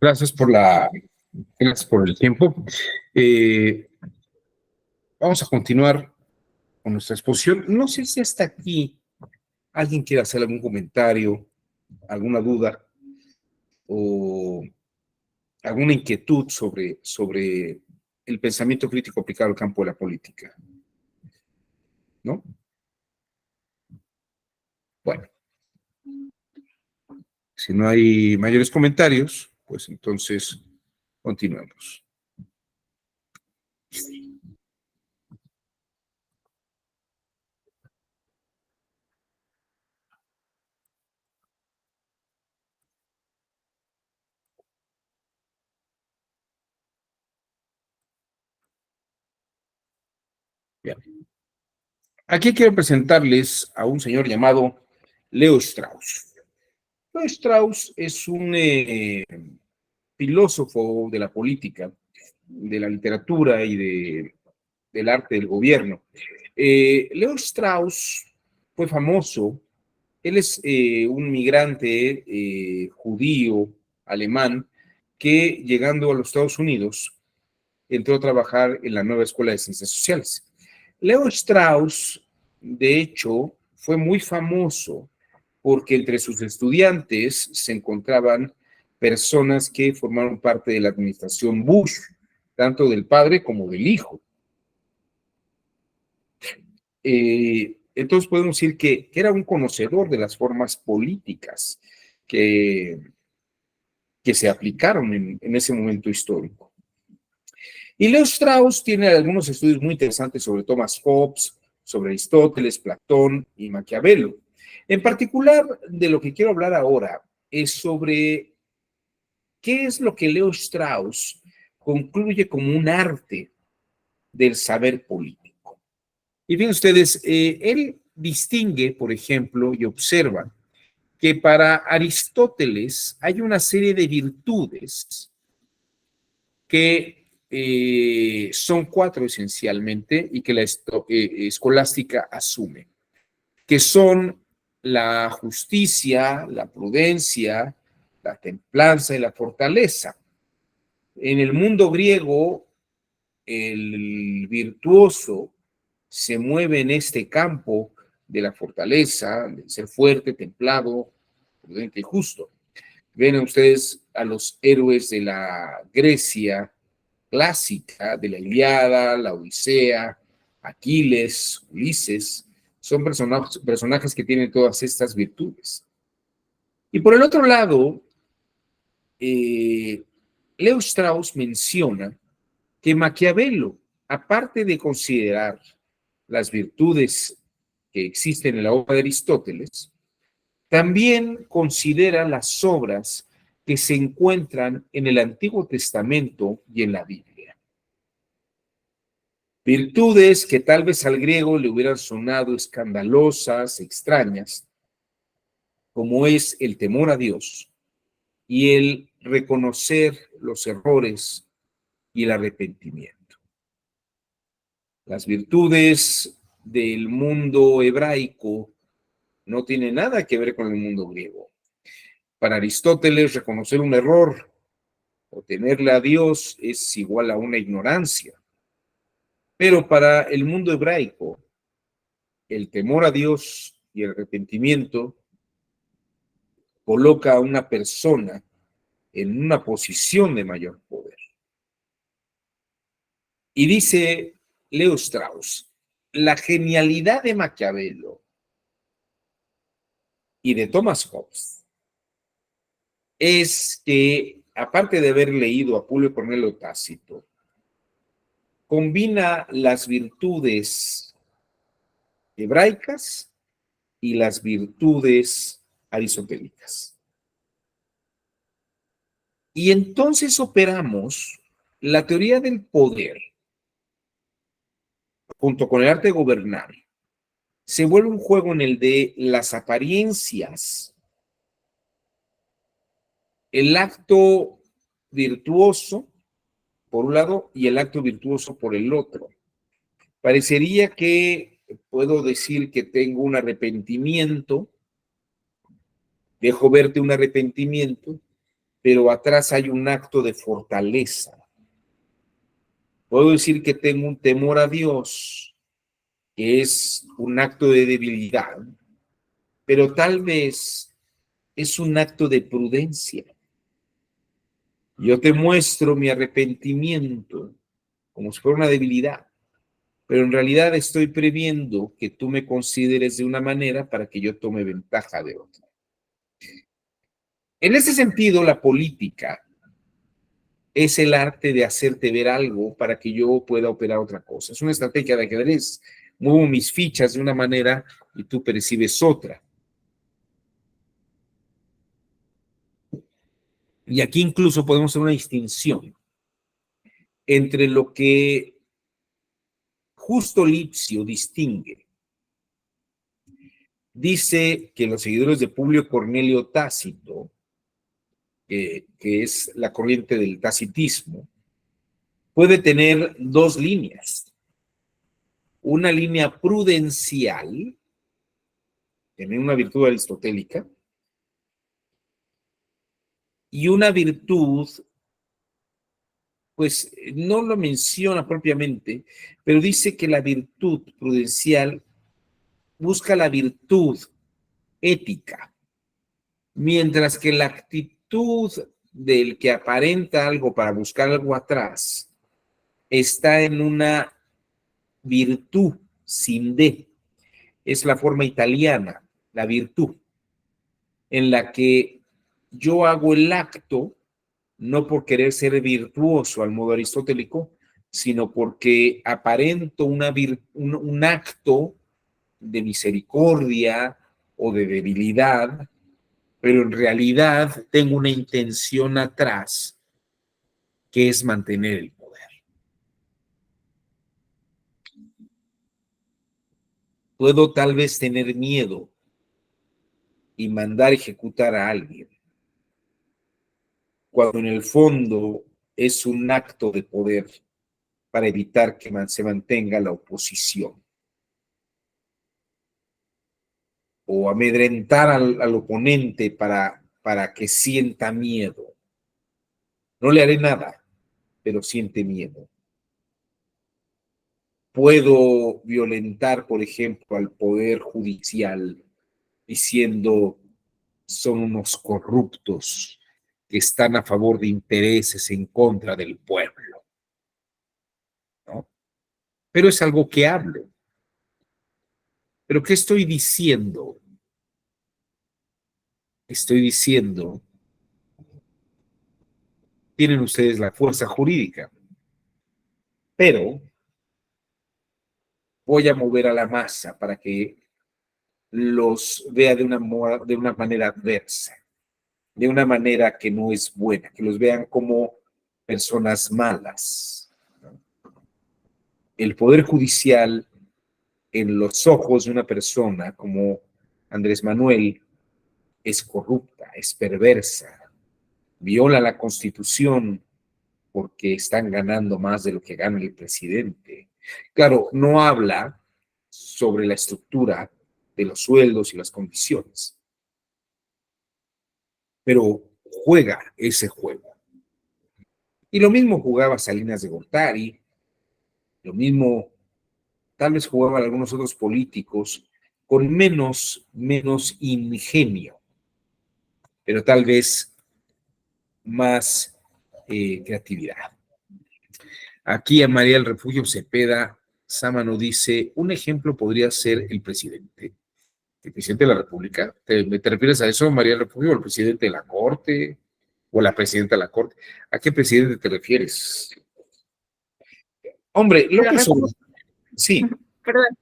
Gracias gracias por el tiempo. Vamos a continuar con nuestra exposición. No sé si hasta aquí alguien quiere hacer algún comentario, alguna duda o alguna inquietud sobre el pensamiento crítico aplicado al campo de la política, ¿no? Bueno, si no hay mayores comentarios, pues entonces continuemos. Bien. Aquí quiero presentarles a un señor llamado Leo Strauss. Leo Strauss es un filósofo de la política, de la literatura y del arte del gobierno. Leo Strauss fue famoso. Él es un migrante judío alemán que, llegando a los Estados Unidos, entró a trabajar en la nueva Escuela de Ciencias Sociales. Leo Strauss, de hecho, fue muy famoso porque entre sus estudiantes se encontraban personas que formaron parte de la administración Bush, tanto del padre como del hijo. Entonces podemos decir que era un conocedor de las formas políticas que se aplicaron en ese momento histórico. Y Leo Strauss tiene algunos estudios muy interesantes sobre Thomas Hobbes, sobre Aristóteles, Platón y Maquiavelo. En particular, de lo que quiero hablar ahora es sobre qué es lo que Leo Strauss concluye como un arte del saber político. Y bien ustedes, él distingue, por ejemplo, y observa que para Aristóteles hay una serie de virtudes que son cuatro esencialmente y que la escolástica asume, que son la justicia, la prudencia, la templanza y la fortaleza. En el mundo griego, el virtuoso se mueve en este campo de la fortaleza, de ser fuerte, templado, prudente y justo. Ven ustedes a los héroes de la Grecia clásica, de la Ilíada, la Odisea, Aquiles, Ulises, son personajes que tienen todas estas virtudes. Y por el otro lado, Leo Strauss menciona que Maquiavelo, aparte de considerar las virtudes que existen en la obra de Aristóteles, también considera las obras que se encuentran en el Antiguo Testamento y en la Biblia. Virtudes que tal vez al griego le hubieran sonado escandalosas, extrañas, como es el temor a Dios y el reconocer los errores y el arrepentimiento. Las virtudes del mundo hebraico no tienen nada que ver con el mundo griego. Para Aristóteles, reconocer un error o temerle a Dios es igual a una ignorancia. Pero para el mundo hebraico, el temor a Dios y el arrepentimiento coloca a una persona en una posición de mayor poder. Y dice Leo Strauss, la genialidad de Maquiavelo y de Thomas Hobbes es que, aparte de haber leído a Publio Cornelio Tácito, combina las virtudes hebraicas y las virtudes aristotélicas. Y entonces operamos la teoría del poder junto con el arte de gobernar. Se vuelve un juego en el de las apariencias, el acto virtuoso por un lado y el acto virtuoso por el otro. Parecería que puedo decir que tengo un arrepentimiento, dejo verte un arrepentimiento pero atrás hay un acto de fortaleza. Puedo decir que tengo un temor a Dios, que es un acto de debilidad, pero tal vez es un acto de prudencia. Yo te muestro mi arrepentimiento como si fuera una debilidad, pero en realidad estoy previendo que tú me consideres de una manera para que yo tome ventaja de otra. En ese sentido, la política es el arte de hacerte ver algo para que yo pueda operar otra cosa. Es una estrategia de ajedrez. Muevo mis fichas de una manera y tú percibes otra. Y aquí incluso podemos hacer una distinción entre lo que Justo Lipsio distingue. Dice que los seguidores de Publio Cornelio Tácito, que es la corriente del tacitismo, puede tener dos líneas. Una línea prudencial, tener una virtud aristotélica, y una virtud, pues no lo menciona propiamente, pero dice que la virtud prudencial busca la virtud ética, mientras que la actitud del que aparenta algo para buscar algo atrás está en una virtud sin D. Es la forma italiana, la virtud, en la que yo hago el acto no por querer ser virtuoso al modo aristotélico, sino porque aparento un acto de misericordia o de debilidad, pero en realidad tengo una intención atrás que es mantener el poder. Puedo tal vez tener miedo y mandar ejecutar a alguien, cuando en el fondo es un acto de poder para evitar que se mantenga la oposición. O amedrentar al oponente para que sienta miedo. No le haré nada, pero siente miedo. Puedo violentar, por ejemplo, al poder judicial diciendo son unos corruptos que están a favor de intereses en contra del pueblo, ¿no? Pero es algo que hablo. ¿Pero qué estoy diciendo? Estoy diciendo, tienen ustedes la fuerza jurídica, pero voy a mover a la masa para que los vea de una manera adversa, de una manera que no es buena, que los vean como personas malas. El poder judicial en los ojos de una persona como Andrés Manuel es corrupta, es perversa, viola la Constitución porque están ganando más de lo que gana el presidente. Claro, no habla sobre la estructura de los sueldos y las condiciones, pero juega ese juego. Y lo mismo jugaba Salinas de Gortari, lo mismo tal vez jugaban algunos otros políticos con menos ingenio, pero tal vez más creatividad. Aquí a María del Refugio Cepeda Sámano dice, un ejemplo podría ser el presidente de la República. ¿Te refieres a eso, María del Refugio, o el presidente de la Corte, o la presidenta de la Corte? ¿A qué presidente te refieres? Hombre, López Obrador, sí. Perdón.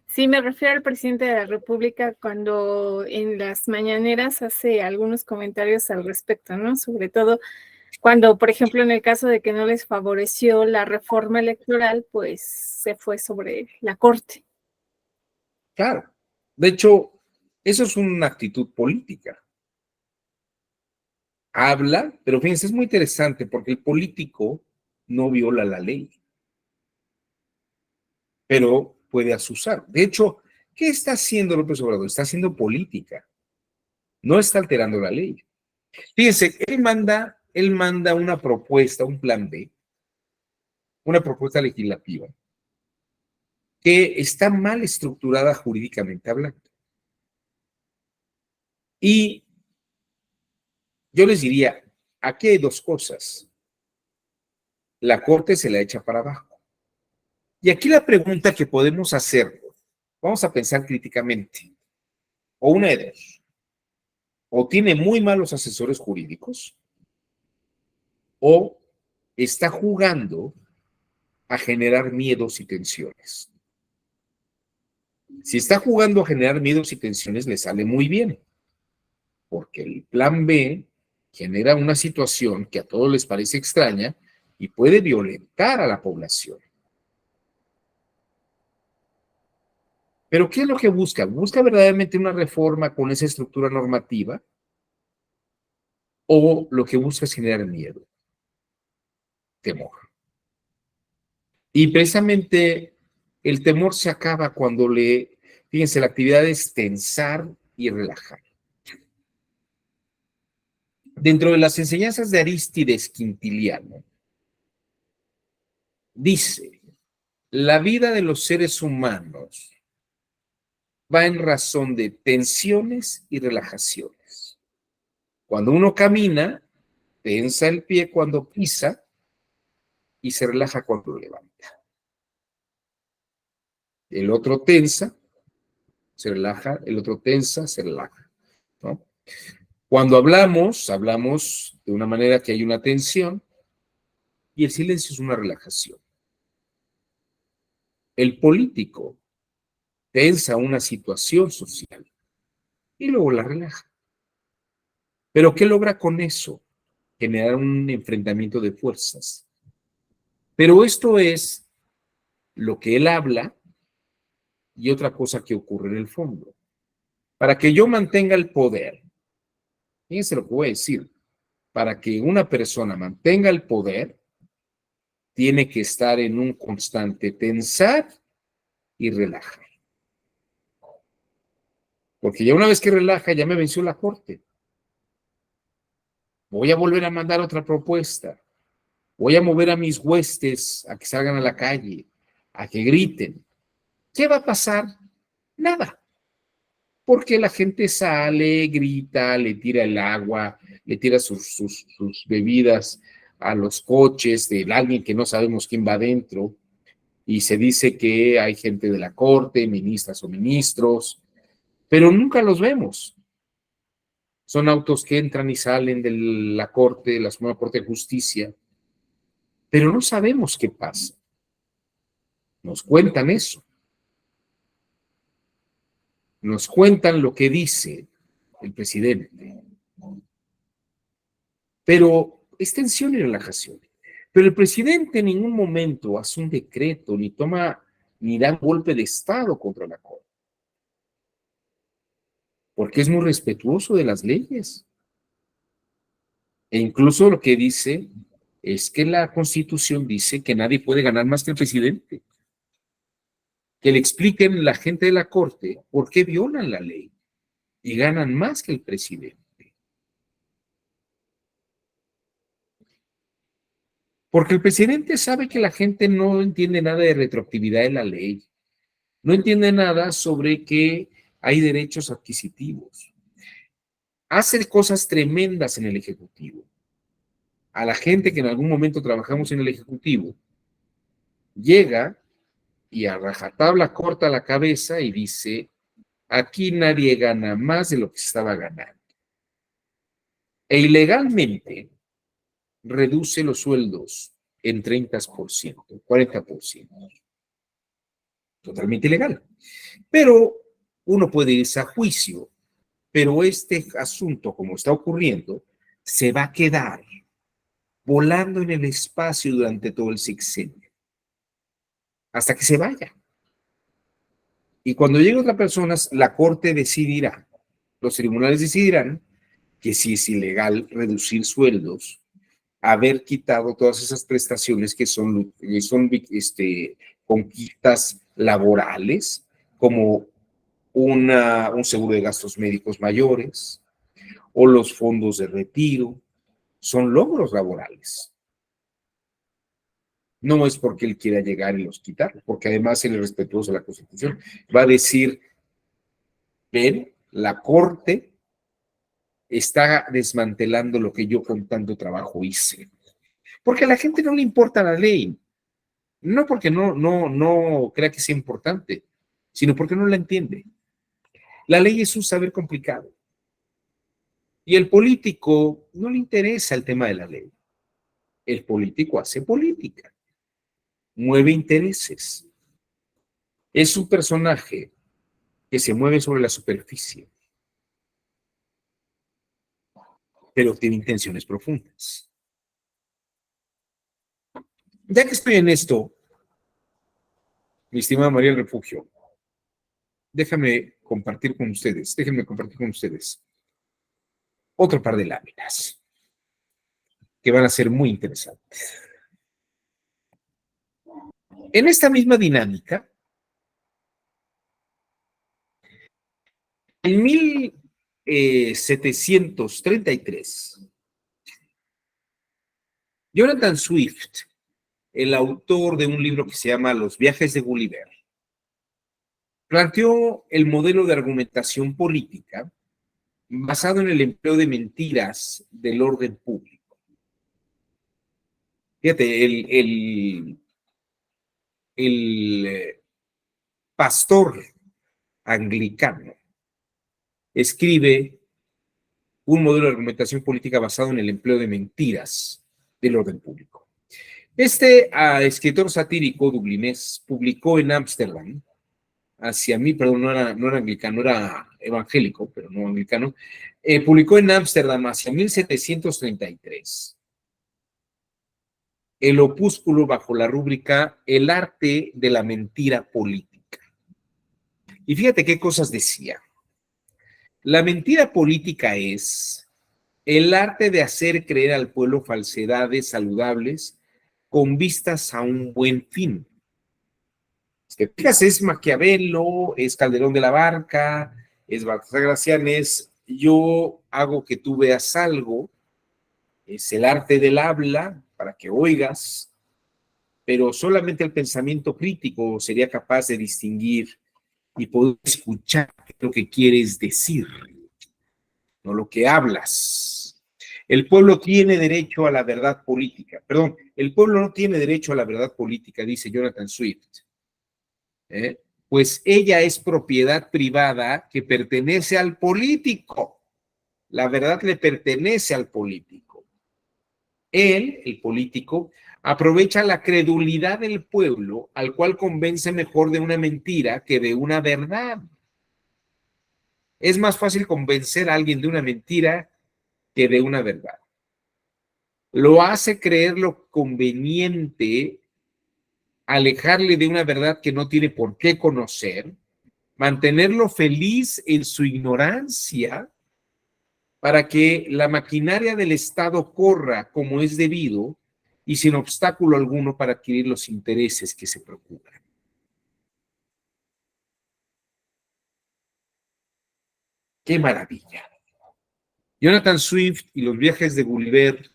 Sí, me refiero al presidente de la República cuando en las mañaneras hace algunos comentarios al respecto, ¿no? Sobre todo cuando, por ejemplo, en el caso de que no les favoreció la reforma electoral, pues se fue sobre la Corte. Claro. De hecho, eso es una actitud política. Habla, pero fíjense, es muy interesante porque el político no viola la ley, pero puede asusar. De hecho, ¿qué está haciendo López Obrador? Está haciendo política, no está alterando la ley. Fíjense, él manda una propuesta, un plan B, una propuesta legislativa que está mal estructurada jurídicamente hablando. Y yo les diría, aquí hay dos cosas. La Corte se la echa para abajo. Y aquí la pregunta que podemos hacer, vamos a pensar críticamente, o una de dos, o tiene muy malos asesores jurídicos, o está jugando a generar miedos y tensiones. Si está jugando a generar miedos y tensiones, le sale muy bien, porque el plan B genera una situación que a todos les parece extraña y puede violentar a la población. Pero ¿qué es lo que busca? ¿Busca verdaderamente una reforma con esa estructura normativa? ¿O lo que busca es generar miedo, temor? Y precisamente el temor se acaba cuando fíjense, la actividad es tensar y relajar. Dentro de las enseñanzas de Arístides Quintiliano, dice, la vida de los seres humanos va en razón de tensiones y relajaciones. Cuando uno camina, tensa el pie cuando pisa y se relaja cuando levanta. El otro tensa, se relaja, el otro tensa, se relaja, ¿no? Cuando hablamos de una manera que hay una tensión y el silencio es una relajación. El político tensa una situación social y luego la relaja. ¿Pero qué logra con eso? Generar un enfrentamiento de fuerzas. Pero esto es lo que él habla y otra cosa que ocurre en el fondo. Para que yo mantenga el poder, fíjense lo que voy a decir, para que una persona mantenga el poder, tiene que estar en un constante tensar y relajar. Porque ya una vez que relaja, ya me venció la corte. Voy a volver a mandar otra propuesta. Voy a mover a mis huestes a que salgan a la calle, a que griten. ¿Qué va a pasar? Nada. Porque la gente sale, grita, le tira el agua, le tira sus bebidas a los coches de alguien que no sabemos quién va adentro, y se dice que hay gente de la corte, ministras o ministros, pero nunca los vemos. Son autos que entran y salen de la corte, de la Suprema Corte de Justicia, pero no sabemos qué pasa. Nos cuentan eso. Nos cuentan lo que dice el presidente. Pero es tensión y relajación. Pero el presidente en ningún momento hace un decreto, ni da un golpe de Estado contra la Corte. Porque es muy respetuoso de las leyes. E incluso lo que dice es que la Constitución dice que nadie puede ganar más que el presidente. Que le expliquen la gente de la Corte por qué violan la ley y ganan más que el presidente. Porque el presidente sabe que la gente no entiende nada de retroactividad de la ley, no entiende nada sobre que hay derechos adquisitivos. Hace cosas tremendas en el Ejecutivo. A la gente que en algún momento trabajamos en el Ejecutivo, llega y a rajatabla corta la cabeza y dice, aquí nadie gana más de lo que se estaba ganando. E ilegalmente reduce los sueldos en 30%, 40%. Totalmente ilegal. Pero uno puede irse a juicio, pero este asunto, como está ocurriendo, se va a quedar volando en el espacio durante todo el sexenio, hasta que se vaya. Y cuando llegue otra persona, la Corte decidirá, los tribunales decidirán que si es ilegal reducir sueldos, haber quitado todas esas prestaciones que son conquistas laborales, como un seguro de gastos médicos mayores, o los fondos de retiro, son logros laborales. No es porque él quiera llegar y los quitar, porque además él es respetuoso de la Constitución. Va a decir, ven, la Corte está desmantelando lo que yo con tanto trabajo hice. Porque a la gente no le importa la ley. No porque no crea que sea importante, sino porque no la entiende. La ley es un saber complicado. Y el político no le interesa el tema de la ley. El político hace política, mueve intereses. Es un personaje que se mueve sobre la superficie, pero tiene intenciones profundas. Ya que estoy en esto, mi estimada María del Refugio, déjenme compartir con ustedes otro par de láminas que van a ser muy interesantes. En esta misma dinámica, en 1733, Jonathan Swift, el autor de un libro que se llama Los viajes de Gulliver, planteó el modelo de argumentación política basado en el empleo de mentiras del orden público. Fíjate, el pastor anglicano escribe un modelo de argumentación política basado en el empleo de mentiras del orden público. Este escritor satírico dublinés publicó en Ámsterdam, perdón, no era anglicano, era evangélico, pero no anglicano, publicó en Ámsterdam hacia 1733 el opúsculo bajo la rúbrica El arte de la mentira política. Y fíjate qué cosas decía. La mentira política es el arte de hacer creer al pueblo falsedades saludables con vistas a un buen fin. Es Maquiavelo, es Calderón de la Barca, es Baltasar Gracián, es yo hago que tú veas algo, es el arte del habla para que oigas, pero solamente el pensamiento crítico sería capaz de distinguir y poder escuchar lo que quieres decir, no lo que hablas. El pueblo tiene derecho a la verdad política. Perdón, el pueblo no tiene derecho a la verdad política, dice Jonathan Swift. Pues ella es propiedad privada que pertenece al político. La verdad le pertenece al político. Él, el político, aprovecha la credulidad del pueblo, al cual convence mejor de una mentira que de una verdad. Es más fácil convencer a alguien de una mentira que de una verdad. Lo hace creer lo conveniente, alejarle de una verdad que no tiene por qué conocer, mantenerlo feliz en su ignorancia para que la maquinaria del Estado corra como es debido y sin obstáculo alguno para adquirir los intereses que se procuran. ¡Qué maravilla! Jonathan Swift y los viajes de Gulliver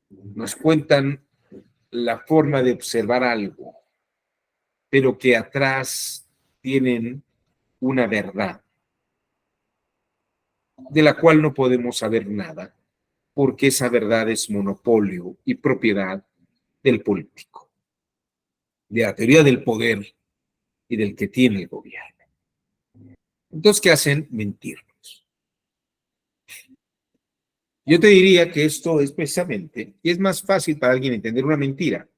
nos cuentan la forma de observar algo, pero que atrás tienen una verdad, de la cual no podemos saber nada, porque esa verdad es monopolio y propiedad del político, de la teoría del poder y del que tiene el gobierno. Entonces, ¿qué hacen? Mentirnos. Yo te diría que esto es precisamente, y es más fácil para alguien entender una mentira,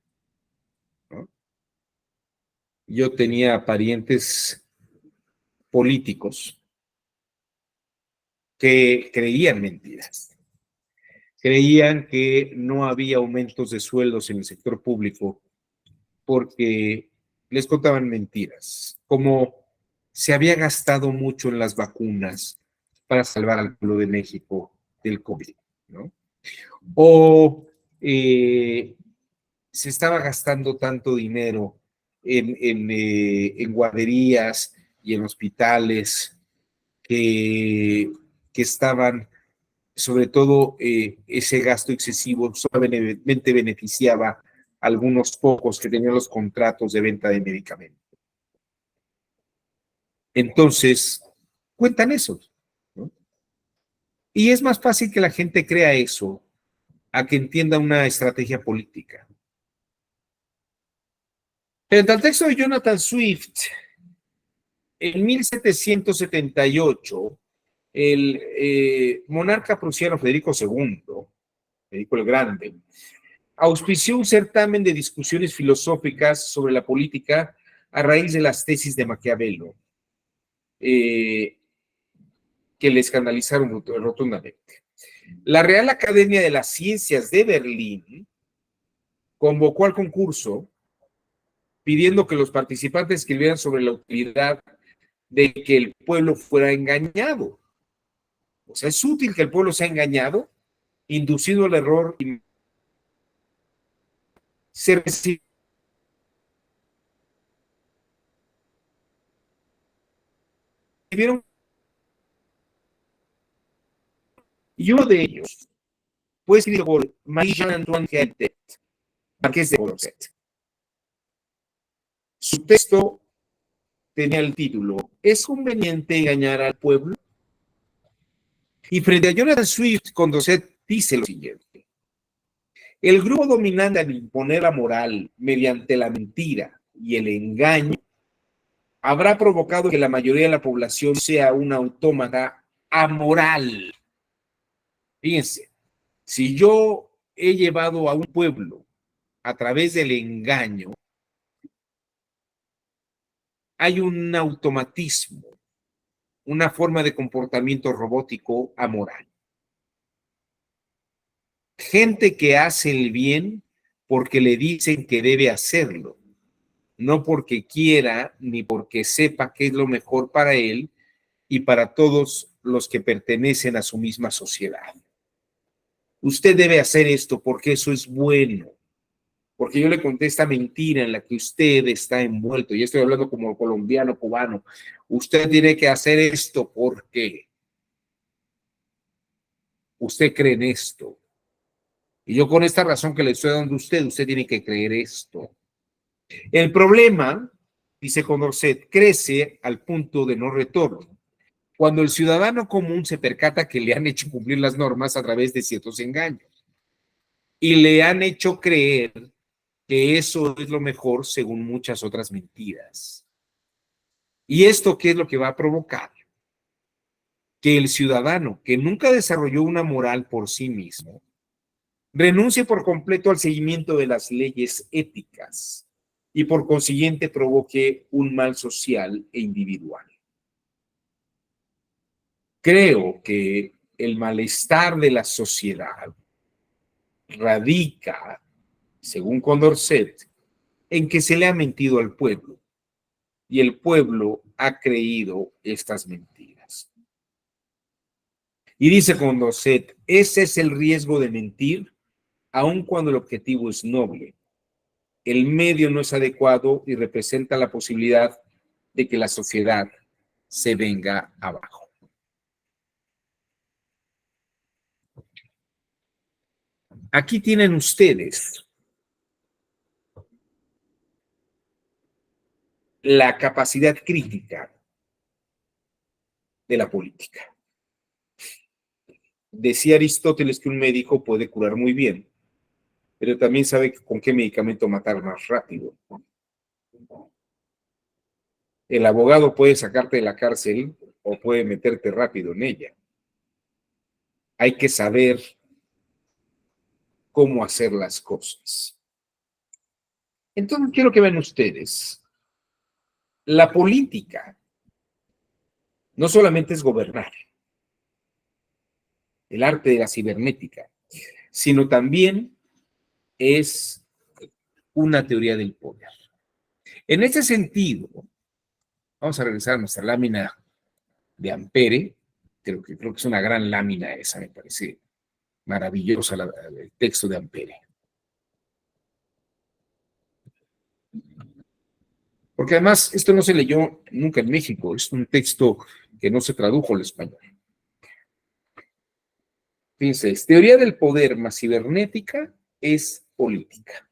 ¿no? Yo tenía parientes políticos que creían mentiras. Creían que no había aumentos de sueldos en el sector público porque les contaban mentiras, como se había gastado mucho en las vacunas para salvar al pueblo de México del COVID, ¿no? O se estaba gastando tanto dinero en guarderías y en hospitales que estaban sobre todo ese gasto excesivo solamente beneficiaba a algunos pocos que tenían los contratos de venta de medicamentos. Entonces, cuentan eso, ¿no? Y es más fácil que la gente crea eso a que entienda una estrategia política. En el texto de Jonathan Swift, en 1778, el monarca prusiano Federico II, Federico el Grande, auspició un certamen de discusiones filosóficas sobre la política a raíz de las tesis de Maquiavelo, que le escandalizaron rotundamente. La Real Academia de las Ciencias de Berlín convocó al concurso pidiendo que los participantes escribieran sobre la utilidad de que el pueblo fuera engañado. O sea, es útil que el pueblo sea engañado, inducido al error y se recibieron. Y uno de ellos fue escrito por Marie-Jean-Antoine Hentet, marqués de Condorcet. Su texto tenía el título ¿Es conveniente engañar al pueblo? Y frente a Jonathan Swift, Condorcet dice lo siguiente: el grupo dominante al imponer la moral mediante la mentira y el engaño habrá provocado que la mayoría de la población sea un autómata amoral. Fíjense, si yo he llevado a un pueblo a través del engaño, hay un automatismo, una forma de comportamiento robótico amoral. Gente que hace el bien porque le dicen que debe hacerlo, no porque quiera ni porque sepa que es lo mejor para él y para todos los que pertenecen a su misma sociedad. Usted debe hacer esto porque eso es bueno, porque yo le conté esta mentira en la que usted está envuelto, y estoy hablando como colombiano, cubano. Usted tiene que hacer esto porque usted cree en esto. Y yo con esta razón que le estoy dando a usted, usted tiene que creer esto. El problema, dice Condorcet, crece al punto de no retorno, cuando el ciudadano común se percata que le han hecho cumplir las normas a través de ciertos engaños y le han hecho creer que eso es lo mejor según muchas otras mentiras. ¿Y esto qué es lo que va a provocar? Que el ciudadano que nunca desarrolló una moral por sí mismo renuncie por completo al seguimiento de las leyes éticas y por consiguiente provoque un mal social e individual. Creo que el malestar de la sociedad radica, según Condorcet, en que se le ha mentido al pueblo y el pueblo ha creído estas mentiras. Y dice Condorcet, ese es el riesgo de mentir, aun cuando el objetivo es noble. El medio no es adecuado y representa la posibilidad de que la sociedad se venga abajo. Aquí tienen ustedes la capacidad crítica de la política. Decía Aristóteles que un médico puede curar muy bien, pero también sabe con qué medicamento matar más rápido. El abogado puede sacarte de la cárcel o puede meterte rápido en ella. Hay que saber cómo hacer las cosas. Entonces quiero que vean ustedes, la política no solamente es gobernar, el arte de la cibernética, sino también es una teoría del poder. En ese sentido, vamos a regresar a nuestra lámina de Ampere. Creo que es una gran lámina esa, me parece maravillosa el texto de Ampere. Porque además esto no se leyó nunca en México, es un texto que no se tradujo al español. Fíjense, teoría del poder más cibernética es política.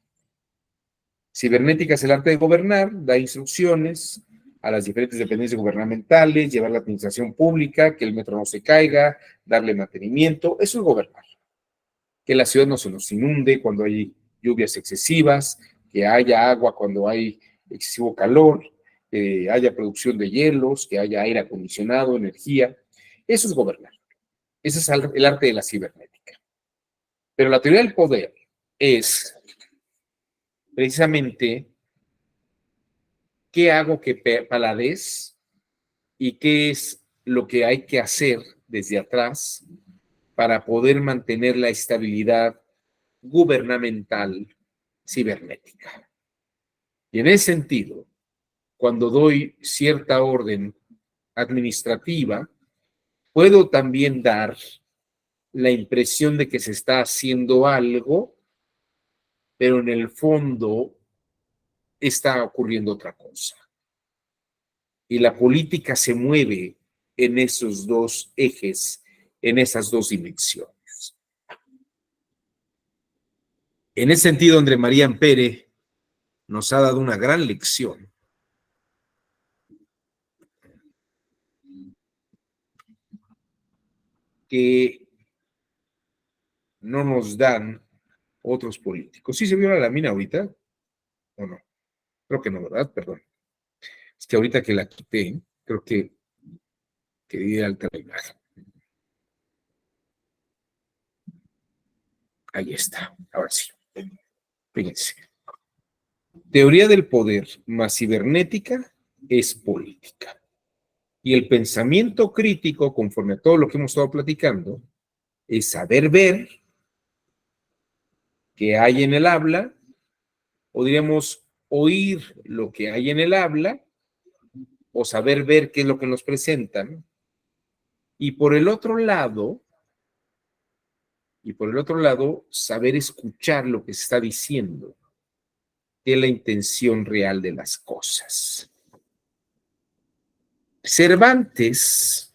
Cibernética es el arte de gobernar, da instrucciones a las diferentes dependencias gubernamentales, llevar la administración pública, que el metro no se caiga, darle mantenimiento, eso es gobernar. Que la ciudad no se nos inunde cuando hay lluvias excesivas, que haya agua cuando hay excesivo calor, que haya producción de hielos, que haya aire acondicionado, energía. Eso es gobernar. Ese es el arte de la cibernética. Pero la teoría del poder es precisamente qué hago que paladez y qué es lo que hay que hacer desde atrás para poder mantener la estabilidad gubernamental cibernética. Y en ese sentido, cuando doy cierta orden administrativa, puedo también dar la impresión de que se está haciendo algo, pero en el fondo está ocurriendo otra cosa. Y la política se mueve en esos dos ejes, en esas dos dimensiones. En ese sentido, André María Ampere nos ha dado una gran lección que no nos dan otros políticos. ¿Sí se vio la lámina ahorita o no? Creo que no, ¿verdad? Perdón. Es que ahorita que la quité, creo que quería alterar la imagen. Ahí está, ahora sí. Fíjense. Teoría del poder más cibernética es política. Y el pensamiento crítico, conforme a todo lo que hemos estado platicando, es saber ver qué hay en el habla, o diríamos oír lo que hay en el habla, o saber ver qué es lo que nos presentan. Y por el otro lado, saber escuchar lo que se está diciendo, que es la intención real de las cosas. Cervantes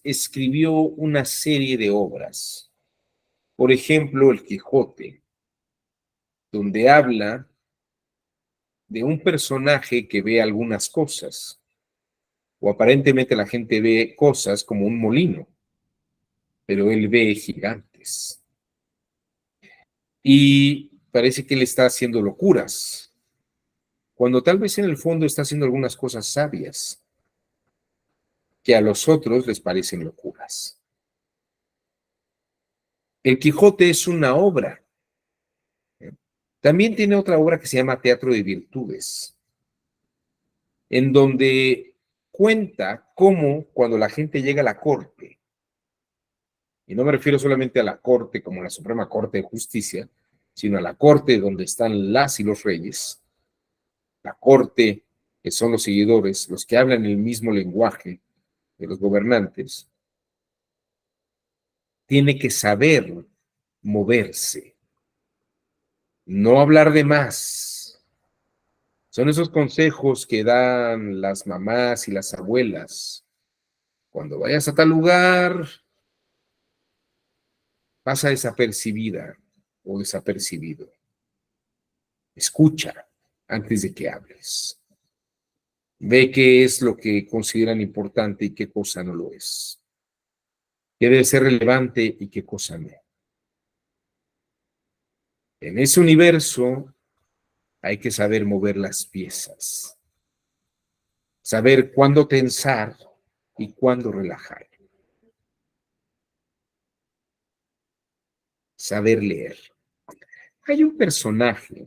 escribió una serie de obras, por ejemplo, El Quijote, donde habla de un personaje que ve algunas cosas, o aparentemente la gente ve cosas como un molino, pero él ve gigantes. Y parece que él está haciendo locuras, cuando tal vez en el fondo está haciendo algunas cosas sabias, que a los otros les parecen locuras. El Quijote es una obra. También tiene otra obra que se llama Teatro de Virtudes, en donde cuenta cómo cuando la gente llega a la corte, y no me refiero solamente a la corte como la Suprema Corte de Justicia, sino a la corte donde están las y los reyes, la corte que son los seguidores, los que hablan el mismo lenguaje de los gobernantes, tiene que saber moverse, no hablar de más. Son esos consejos que dan las mamás y las abuelas. Cuando vayas a tal lugar, pasa desapercibida o desapercibido. Escucha antes de que hables. Ve qué es lo que consideran importante y qué cosa no lo es. Qué debe ser relevante y qué cosa no. En ese universo hay que saber mover las piezas. Saber cuándo tensar y cuándo relajar. Saber leer. Hay un personaje,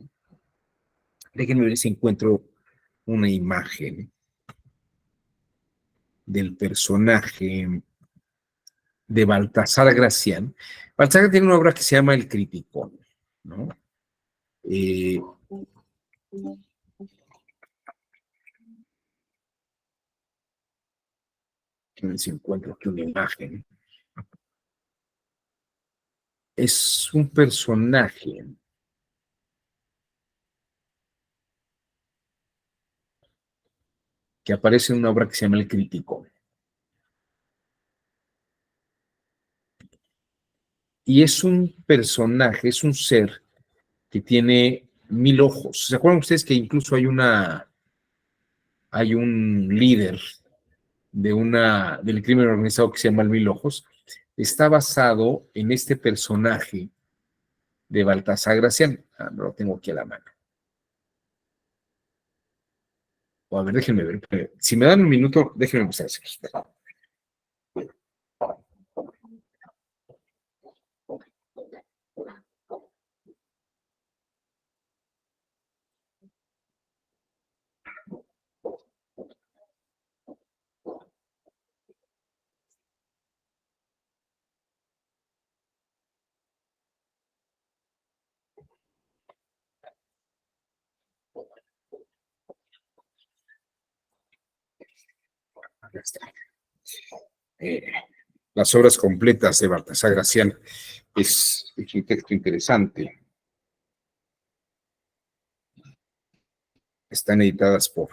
déjenme ver si encuentro una imagen del personaje de Baltasar Gracián. Baltasar tiene una obra que se llama El Criticón, ¿no? A ver si encuentro aquí una imagen. Es un personaje que aparece en una obra que se llama El Criticón. y es un personaje, es un ser que tiene 1000 ojos. ¿Se acuerdan ustedes que incluso hay un líder del crimen organizado que se llama el 1000 ojos? Está basado en este personaje de Baltasar Gracián. No lo tengo aquí a la mano. O a ver, déjenme ver. Si me dan un minuto, déjenme mostrárselos. Acá está. Las obras completas de Baltasar Gracián. Es un texto interesante. Están editadas por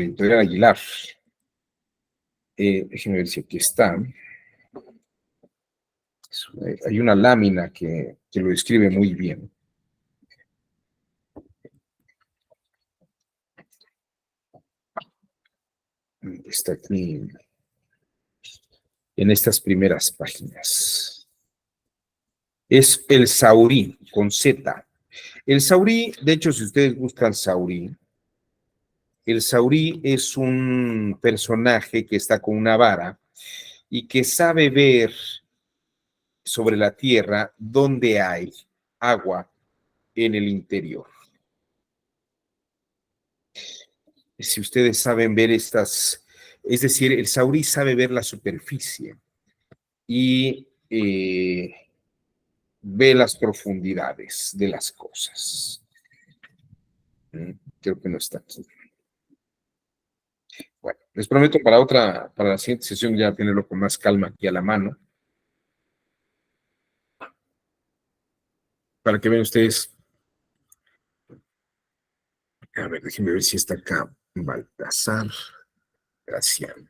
Editorial Aguilar. Déjenme ver si aquí está. Hay una lámina que lo describe muy bien. Está aquí en estas primeras páginas. Es el Saurí, con Z. El Saurí, de hecho, si ustedes buscan Saurí, el Saurí es un personaje que está con una vara y que sabe ver sobre la tierra donde hay agua en el interior. Si ustedes saben ver estas, es decir, el Saurí sabe ver la superficie y ve las profundidades de las cosas. Creo que no está aquí. Bueno, les prometo para la siguiente sesión ya tenerlo con más calma aquí a la mano. Para que vean ustedes. A ver, déjenme ver si está acá. Baltasar Gracián.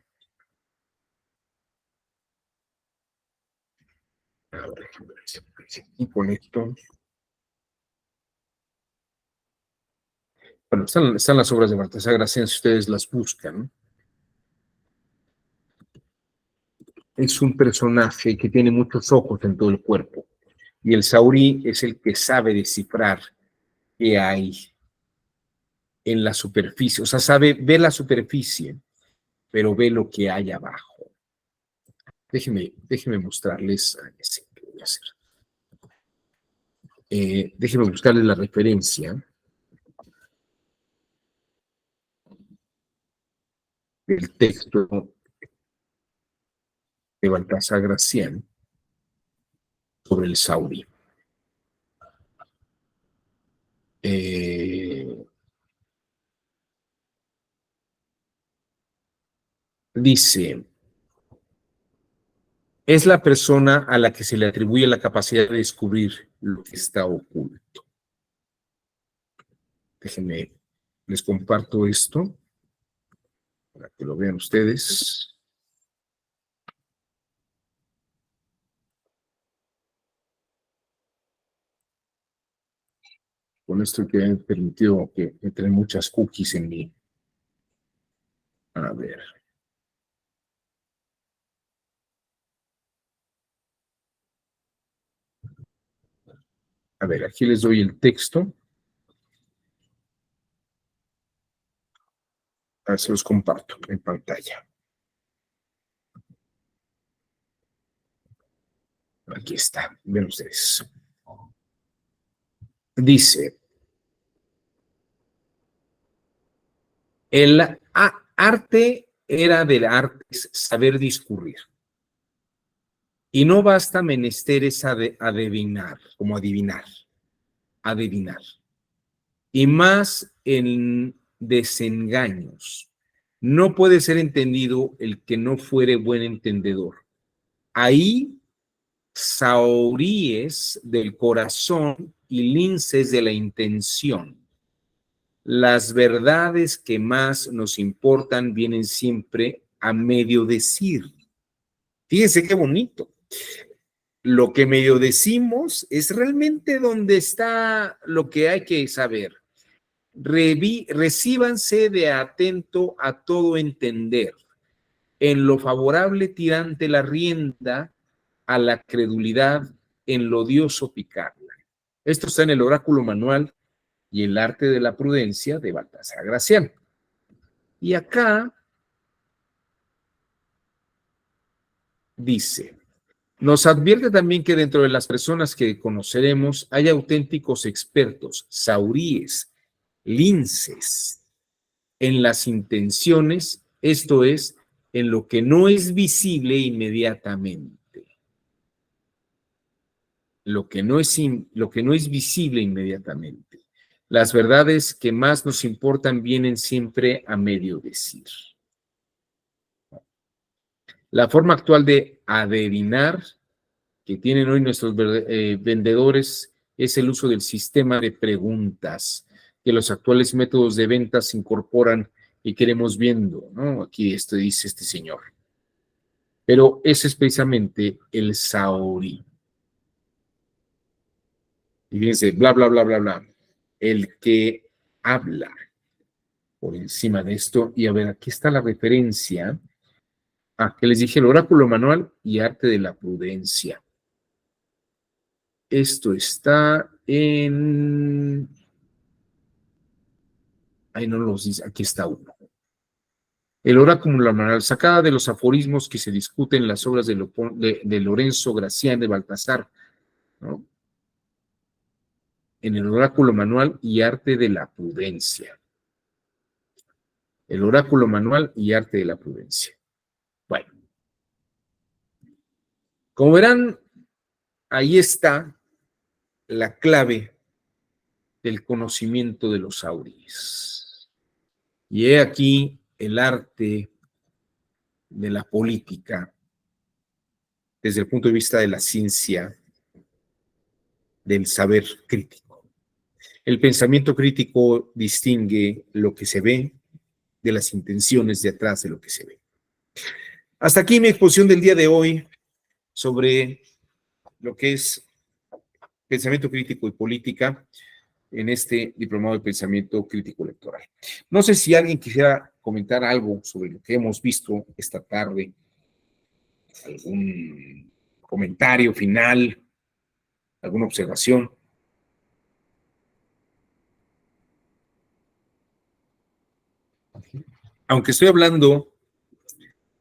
A ver, déjenme ver si aquí conecto. Bueno, están las obras de Baltasar Gracián, si ustedes las buscan. Es un personaje que tiene muchos ojos en todo el cuerpo. Y el Saurí es el que sabe descifrar qué hay en la superficie. O sea, ve la superficie, pero ve lo que hay abajo. Déjenme mostrarles. ¿Qué voy a hacer? Déjenme buscarles la referencia del texto de Baltasar Gracián sobre el Saurí. Dice, es la persona a la que se le atribuye la capacidad de descubrir lo que está oculto. Déjenme, les comparto esto para que lo vean ustedes. Con esto que han permitido que entren muchas cookies en mí. A ver. A ver, aquí les doy el texto. A ver, se los comparto en pantalla. Aquí está, ven ustedes. Dice, el arte era del arte saber discurrir. Y no basta menesteres adivinar, como adivinar. Y más en desengaños. No puede ser entendido el que no fuere buen entendedor. Ahí sauríes del corazón y linces de la intención. Las verdades que más nos importan vienen siempre a medio decir. Fíjense qué bonito. lo que medio decimos es realmente donde está lo que hay que saber. Recíbanse de atento a todo entender. En lo favorable tirante la rienda, a la credulidad, en lo odioso picarla. Esto está en el oráculo manual y el arte de la prudencia de Baltasar Gracián. Y acá dice, nos advierte también que dentro de las personas que conoceremos hay auténticos expertos, sauríes, linces, en las intenciones, esto es, en lo que no es visible inmediatamente. Lo que no es visible inmediatamente. Las verdades que más nos importan vienen siempre a medio decir. La forma actual de adivinar que tienen hoy nuestros vendedores es el uso del sistema de preguntas que los actuales métodos de ventas incorporan y que iremos viendo, ¿no? Aquí esto dice este señor. Pero ese es precisamente el Saori. Y fíjense, bla, bla, bla, bla, bla. El que habla por encima de esto. Y a ver, aquí está la referencia. Que les dije, el oráculo manual y arte de la prudencia. Esto está en... Ahí no los dice, aquí está uno. El oráculo manual, sacada de los aforismos que se discuten en las obras de Lorenzo Gracián de Baltasar, ¿no? En el oráculo manual y arte de la prudencia. El oráculo manual y arte de la prudencia. Bueno. Como verán, ahí está la clave del conocimiento de los auris. Y he aquí el arte de la política desde el punto de vista de la ciencia del saber crítico. El pensamiento crítico distingue lo que se ve de las intenciones de atrás de lo que se ve. Hasta aquí mi exposición del día de hoy sobre lo que es pensamiento crítico y política en este diplomado de pensamiento crítico electoral. No sé si alguien quisiera comentar algo sobre lo que hemos visto esta tarde, algún comentario final, alguna observación. Aunque estoy hablando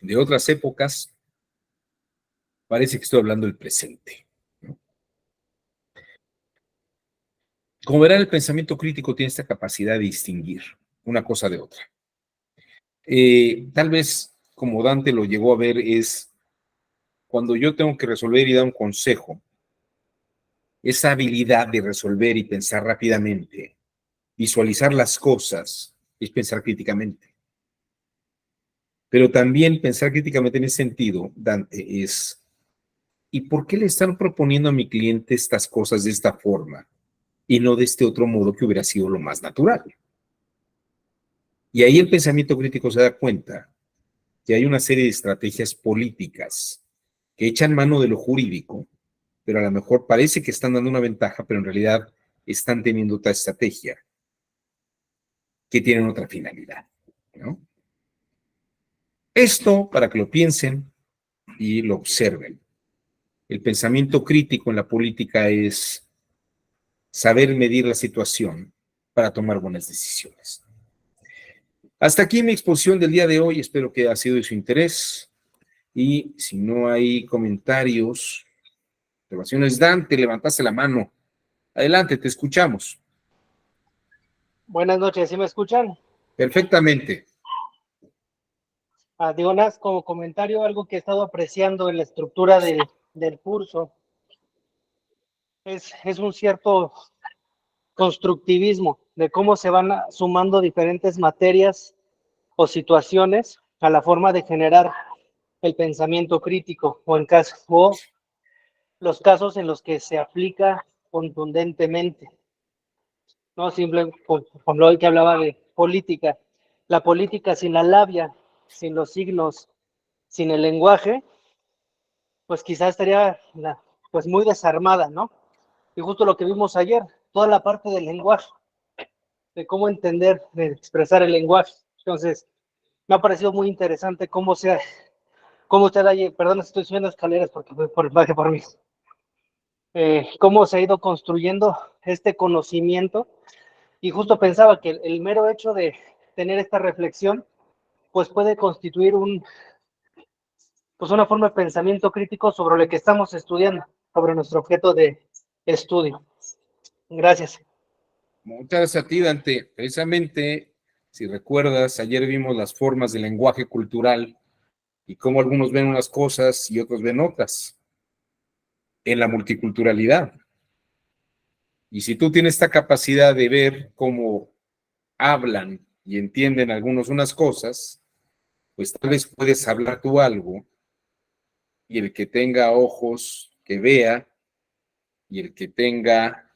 de otras épocas, parece que estoy hablando del presente. Como verán, el pensamiento crítico tiene esta capacidad de distinguir una cosa de otra. Tal vez, como Dante lo llegó a ver, es cuando yo tengo que resolver y dar un consejo, esa habilidad de resolver y pensar rápidamente, visualizar las cosas, es pensar críticamente. Pero también pensar críticamente en ese sentido, Dante, es, ¿y por qué le están proponiendo a mi cliente estas cosas de esta forma y no de este otro modo que hubiera sido lo más natural? Y ahí el pensamiento crítico se da cuenta que hay una serie de estrategias políticas que echan mano de lo jurídico, pero a lo mejor parece que están dando una ventaja, pero en realidad están teniendo otra estrategia que tienen otra finalidad, ¿no? Esto para que lo piensen y lo observen. El pensamiento crítico en la política es saber medir la situación para tomar buenas decisiones. Hasta aquí mi exposición del día de hoy. Espero que haya sido de su interés. Y si no hay comentarios, observaciones, Dante, levantaste la mano. Adelante, te escuchamos. Buenas noches, ¿sí me escuchan? Perfectamente. Digo, nada, como comentario, algo que he estado apreciando en la estructura del curso es un cierto constructivismo de cómo se van sumando diferentes materias o situaciones a la forma de generar el pensamiento crítico o los casos en los que se aplica contundentemente. No simple, como hoy que hablaba de política, la política sin la labia, sin los signos, sin el lenguaje, pues quizás estaría pues muy desarmada, ¿no? Y justo lo que vimos ayer, toda la parte del lenguaje, de cómo entender, de expresar el lenguaje. Entonces, me ha parecido muy interesante cómo usted ha, perdón, estoy subiendo escaleras porque fue por baje por mí, cómo se ha ido construyendo este conocimiento, y justo pensaba que el mero hecho de tener esta reflexión, pues puede constituir pues una forma de pensamiento crítico sobre lo que estamos estudiando, sobre nuestro objeto de estudio. Gracias. Muchas gracias a ti, Dante. Precisamente, si recuerdas, ayer vimos las formas del lenguaje cultural y cómo algunos ven unas cosas y otros ven otras en la multiculturalidad. Y si tú tienes esta capacidad de ver cómo hablan y entienden algunos unas cosas, pues tal vez puedes hablar tú algo y el que tenga ojos que vea y el que tenga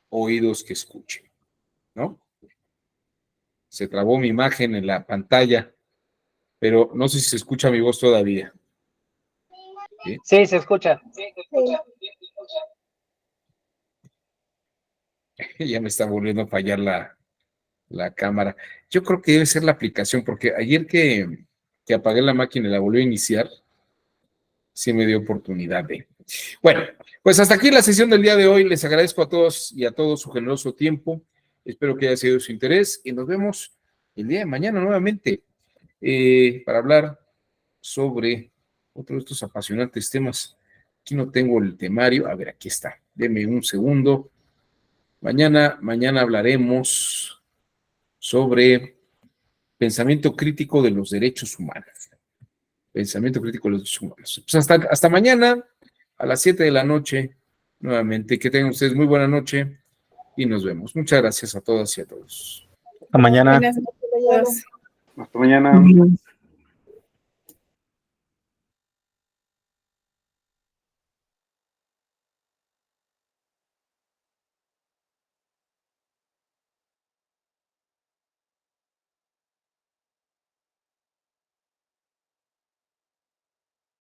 oídos que escuche, ¿no? Se trabó mi imagen en la pantalla, pero no sé si se escucha mi voz todavía. ¿Sí? Sí, se escucha. Ya me está volviendo a fallar la cámara. Yo creo que debe ser la aplicación, porque ayer que apagué la máquina y la volví a iniciar, sí me dio oportunidad de. Bueno, pues hasta aquí la sesión del día de hoy. Les agradezco a todos y a todos su generoso tiempo. Espero que haya sido de su interés y nos vemos el día de mañana nuevamente para hablar sobre otro de estos apasionantes temas. Aquí no tengo el temario. A ver, aquí está. Deme un segundo. Mañana hablaremos sobre pensamiento crítico de los derechos humanos. Pensamiento crítico de los derechos humanos. Pues hasta mañana a las 7 de la noche, nuevamente. Que tengan ustedes muy buena noche y nos vemos. Muchas gracias a todas y a todos. Hasta mañana. Buenas noches. Hasta mañana.